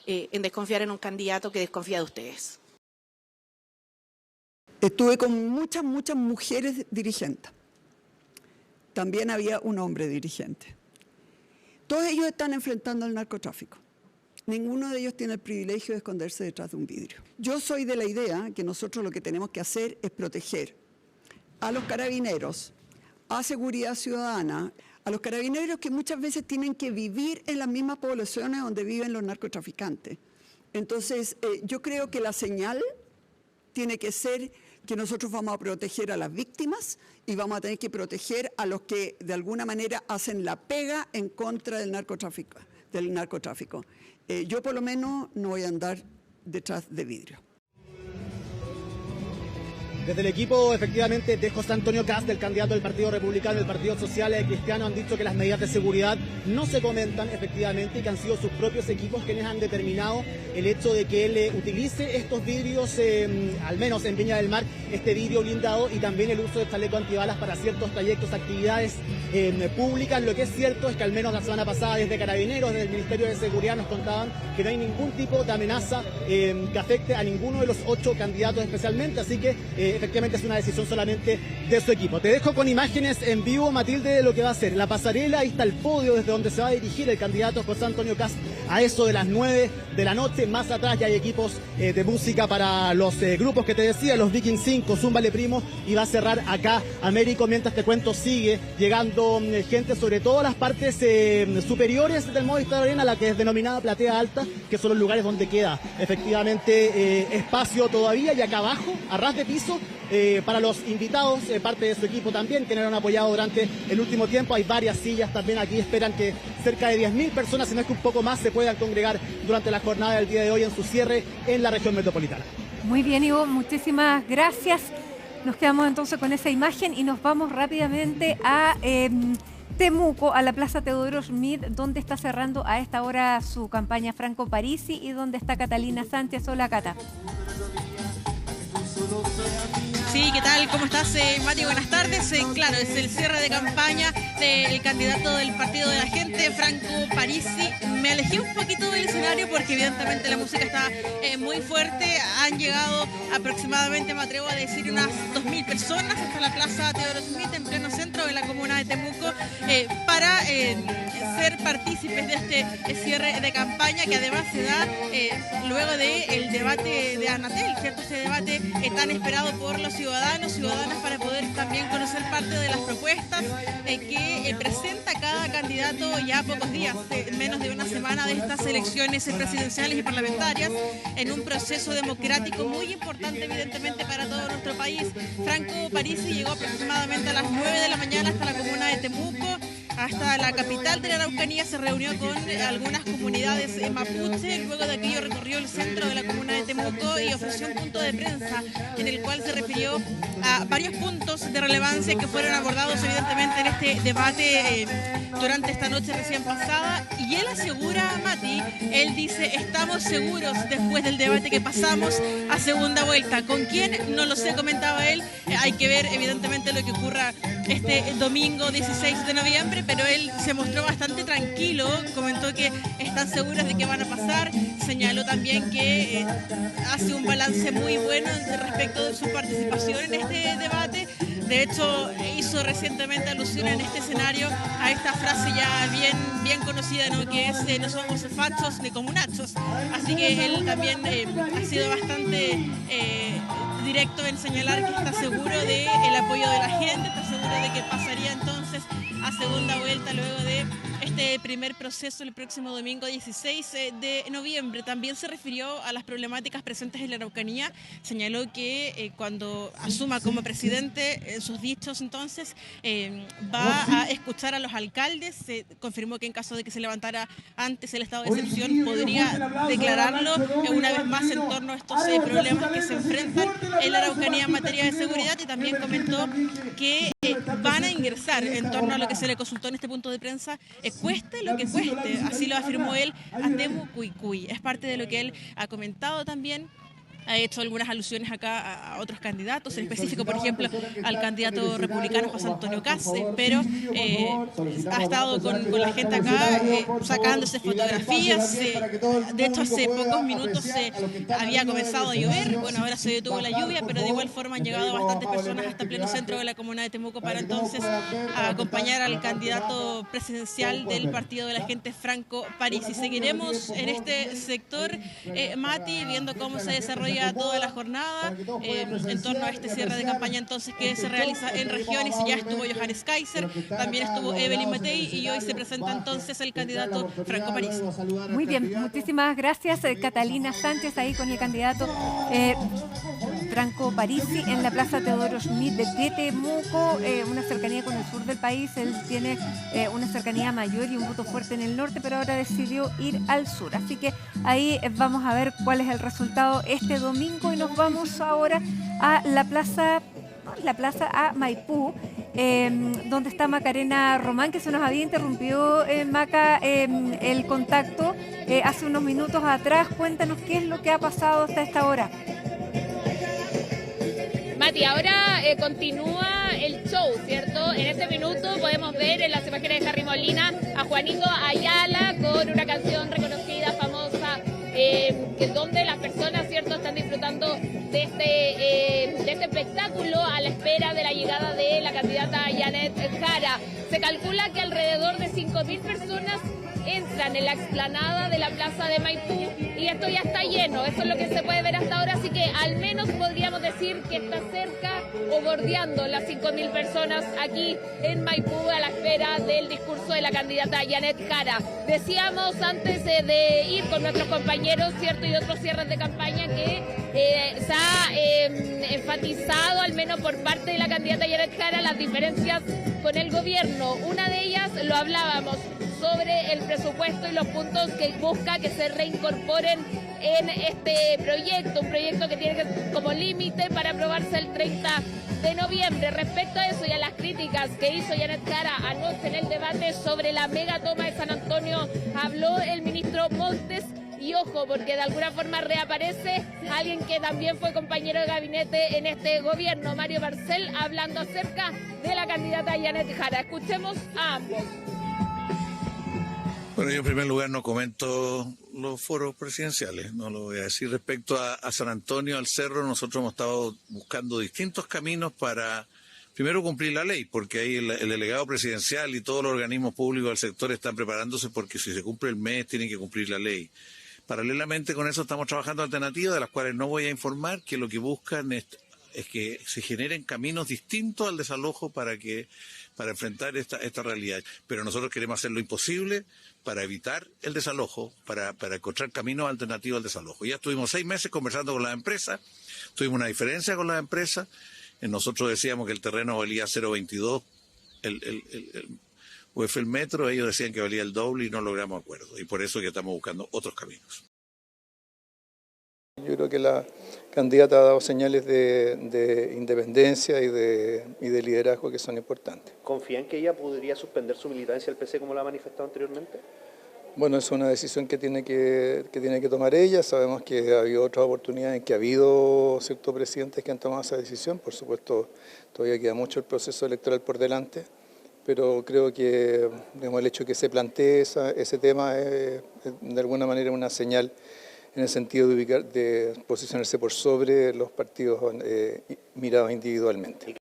en desconfiar en un candidato que desconfía de ustedes. Estuve con muchas mujeres dirigentes. También había un hombre dirigente. Todos ellos están enfrentando el narcotráfico. Ninguno de ellos tiene el privilegio de esconderse detrás de un vidrio. Yo soy de la idea que nosotros lo que tenemos que hacer es proteger a los carabineros, a seguridad ciudadana, a los carabineros que muchas veces tienen que vivir en las mismas poblaciones donde viven los narcotraficantes. Entonces, yo creo que la señal tiene que ser que nosotros vamos a proteger a las víctimas y vamos a tener que proteger a los que de alguna manera hacen la pega en contra del narcotráfico. Yo por lo menos no voy a andar detrás de vidrio. Desde el equipo, efectivamente, de José Antonio Kast, el candidato del Partido Republicano, del Partido Social Cristiano, han dicho que las medidas de seguridad no se comentan, efectivamente, y que han sido sus propios equipos quienes han determinado el hecho de que él utilice estos vidrios, al menos en Viña del Mar, este vidrio blindado, y también el uso de chalecos antibalas para ciertos trayectos, actividades públicas. Lo que es cierto es que al menos la semana pasada, desde Carabineros, desde el Ministerio de Seguridad, nos contaban que no hay ningún tipo de amenaza que afecte a ninguno de los 8 candidatos especialmente, así que efectivamente es una decisión solamente de su equipo. Te dejo con imágenes en vivo, Matilde, de lo que va a ser la pasarela. Ahí está el podio desde donde se va a dirigir el candidato José Antonio Kast a eso de las 9 de la noche. Más atrás ya hay equipos de música para los grupos que te decía, los Viking 5, Zúmbale Primo, y va a cerrar acá Américo. Mientras te cuento, sigue llegando gente, sobre todo las partes superiores del Movistar Arena, la que es denominada platea alta, que son los lugares donde queda efectivamente espacio todavía, y acá abajo, a ras de piso, para los invitados, parte de su equipo también, que nos han apoyado durante el último tiempo. Hay varias sillas también aquí, esperan que cerca de 10.000 personas, si no es que un poco más, se puedan congregar durante la jornada del día de hoy en su cierre en la región metropolitana. Muy bien, Ivo, muchísimas gracias. Nos quedamos entonces con esa imagen y nos vamos rápidamente a Temuco, a la Plaza Teodoro Schmidt, donde está cerrando a esta hora su campaña Franco Parisi y donde está Catalina Sánchez. Hola, Cata. Sí, ¿qué tal? ¿Cómo estás, Mati? Buenas tardes. Claro, es el cierre de campaña del candidato del Partido de la Gente, Franco Parisi. Me alejé un poquito del escenario porque evidentemente la música está muy fuerte. Han llegado aproximadamente, me atrevo a decir, unas 2.000 personas hasta la Plaza Teodoro Schmidt, en pleno centro de la comuna de Temuco, para ser partícipes de este cierre de campaña, que además se da luego del debate de Anatel, ¿cierto? Ese debate tan esperado por los ciudadanas, para poder también conocer parte de las propuestas que presenta cada candidato ya a pocos días, menos de una semana de estas elecciones presidenciales y parlamentarias, en un proceso democrático muy importante evidentemente para todo nuestro país. Franco Parisi llegó aproximadamente a las 9 de la mañana hasta la comuna de Temuco, hasta la capital de la Araucanía. Se reunió con algunas comunidades mapuche, luego de aquello recorrió el centro de la comuna de Temuco y ofreció un punto de prensa en el cual se refirió a varios puntos de relevancia que fueron abordados evidentemente en este debate durante esta noche recién pasada. Y él asegura, Mati, él dice: estamos seguros después del debate que pasamos a segunda vuelta. ¿Con quién? No lo sé, comentaba él. Hay que ver evidentemente lo que ocurra este domingo 16 de noviembre, pero él se mostró bastante tranquilo, comentó que están seguros de que van a pasar, señaló también que hace un balance muy bueno respecto de su participación en este debate. De hecho, hizo recientemente alusión en este escenario a esta frase ya bien conocida, ¿no? Que es no somos fachos ni comunachos. Así que él también ha sido bastante directo en señalar que está seguro del apoyo de la gente, está seguro de que pasaría entonces a segunda vuelta luego de este primer proceso el próximo domingo 16 de noviembre. También se refirió a las problemáticas presentes en la Araucanía, señaló que cuando asuma como presidente, en sus dichos entonces, va a escuchar a los alcaldes, confirmó que en caso de que se levantara antes el estado de excepción podría declararlo una vez más en torno a estos problemas que se enfrentan en la Araucanía en materia de seguridad, y también comentó que van a ingresar en torno a lo que se le consultó en este punto de prensa, cueste lo que cueste, así lo afirmó él, a Temu Cuicuy. Es parte de lo que él ha comentado también. Ha hecho algunas alusiones acá a otros candidatos, en específico, por ejemplo, al candidato republicano José Antonio Kast, pero ha estado con la gente acá sacándose fotografías. De hecho, hace pocos minutos había comenzado a llover, bueno, ahora se detuvo la lluvia, pero de igual forma han llegado bastantes personas hasta pleno centro de la comuna de Temuco para entonces acompañar al candidato presidencial del Partido de la Gente, Franco Parisi. Seguiremos en este sector, Mati, viendo cómo se desarrolla toda la jornada en torno a este cierre de campaña entonces que se realiza en regiones. Ya estuvo Johannes Kaiser, también estuvo Evelyn Matei y hoy se presenta entonces el candidato Franco Parisi. Muy bien, muchísimas gracias Catalina Sánchez ahí con el candidato Franco Parisi en la Plaza Teodoro Schmidt de Temuco, una cercanía con el sur del país. Él tiene una cercanía mayor y un voto fuerte en el norte, pero ahora decidió ir al sur, así que ahí vamos a ver cuál es el resultado este domingo. Y nos vamos ahora a la plaza a Maipú, donde está Macarena Román, que se nos había interrumpido, Maca, el contacto hace unos minutos atrás. Cuéntanos qué es lo que ha pasado hasta esta hora. Mati, ahora continúa el show, ¿cierto? En este minuto podemos ver en las imágenes de Harry Molina a Juanito Ayala con una canción reconocida, famosa, donde las personas, ¿cierto?, están disfrutando de este espectáculo a la espera de la llegada de la candidata Janet Jara. Se calcula que alrededor de 5.000 personas entran en la explanada de la plaza de Maipú y esto ya está lleno, eso es lo que se puede ver hasta ahora, así que al menos podríamos decir que está cerca o bordeando las 5.000 personas aquí en Maipú a la espera del discurso de la candidata Janet Jara. Decíamos antes de ir con nuestros compañeros, ¿cierto?, y otros cierres de campaña que se ha enfatizado, al menos por parte de la candidata Janet Jara, las diferencias con el gobierno. Una de ellas, lo hablábamos, sobre el presupuesto y los puntos que busca que se reincorporen en este proyecto, un proyecto que tiene como límite para aprobarse el 30 de noviembre. Respecto a eso y a las críticas que hizo Janet Jara anoche en el debate sobre la megatoma de San Antonio, habló el ministro Montes. Y ojo, porque de alguna forma reaparece alguien que también fue compañero de gabinete en este gobierno, Mario Barcel, hablando acerca de la candidata Janet Jara. Escuchemos a ambos. Bueno, yo en primer lugar no comento los foros presidenciales, no lo voy a decir. Respecto a San Antonio, al Cerro, nosotros hemos estado buscando distintos caminos para, primero, cumplir la ley, porque ahí el delegado presidencial y todos los organismos públicos del sector están preparándose porque si se cumple el mes tienen que cumplir la ley. Paralelamente con eso estamos trabajando alternativas de las cuales no voy a informar, que lo que buscan es que se generen caminos distintos al desalojo para enfrentar esta realidad. Pero nosotros queremos hacer lo imposible para evitar el desalojo, para encontrar caminos alternativos al desalojo. Ya estuvimos 6 meses conversando con las empresas, tuvimos una diferencia con las empresas. Nosotros decíamos que el terreno valía 0,22 el metro, ellos decían que valía el doble y no logramos acuerdo. Y por eso que estamos buscando otros caminos. Yo creo que la candidata ha dado señales de independencia y de liderazgo que son importantes. ¿Confían que ella podría suspender su militancia al PC como lo ha manifestado anteriormente? Bueno, es una decisión que tiene que tomar ella. Sabemos que ha habido otras oportunidades en que ha habido ciertos presidentes que han tomado esa decisión. Por supuesto, todavía queda mucho el proceso electoral por delante, pero creo que el hecho de que se plantee ese tema es de alguna manera una señal en el sentido de posicionarse por sobre los partidos mirados individualmente.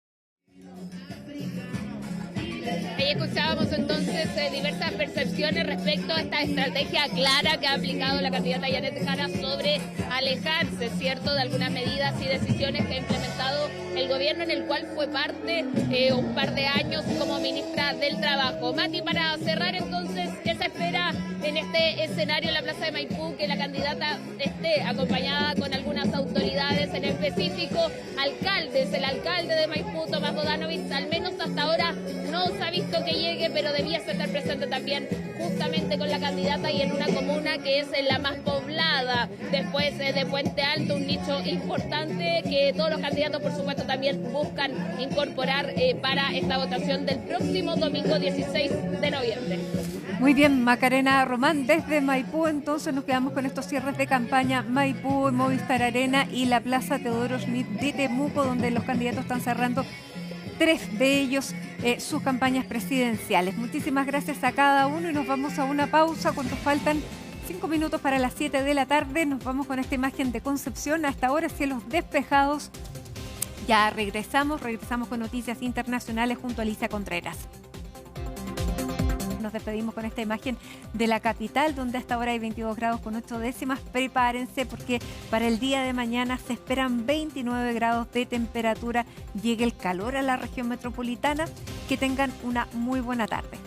Ahí escuchábamos entonces diversas percepciones respecto a esta estrategia clara que ha aplicado la candidata Janet Jara sobre alejarse, ¿cierto?, de algunas medidas y decisiones que ha implementado el gobierno en el cual fue parte un par de años como ministra del Trabajo. Mati, para cerrar entonces, ¿qué se espera en este escenario en la Plaza de Maipú? Que la candidata esté acompañada con algunas autoridades, en específico alcaldes. El alcalde de Maipú, Tomás Bodanovich, al menos hasta ahora no se ha visto que llegue, pero debía estar presente también justamente con la candidata y en una comuna que es la más poblada después de Puente Alto, un nicho importante que todos los candidatos, por supuesto, también buscan incorporar para esta votación del próximo domingo 16 de noviembre. Muy bien, Macarena Román, desde Maipú, entonces nos quedamos con estos cierres de campaña: Maipú, Movistar Arena y la Plaza Teodoro Schmidt de Temuco, donde los candidatos están cerrando, 3 de ellos, sus campañas presidenciales. Muchísimas gracias a cada uno y nos vamos a una pausa cuando faltan 5 minutos para las 7 de la tarde. Nos vamos con esta imagen de Concepción. Hasta ahora cielos despejados. Ya regresamos con noticias internacionales junto a Alicia Contreras. Nos despedimos con esta imagen de la capital, donde hasta ahora hay 22 grados con 8 décimas. Prepárense porque para el día de mañana se esperan 29 grados de temperatura. Llegue el calor a la región metropolitana. Que tengan una muy buena tarde.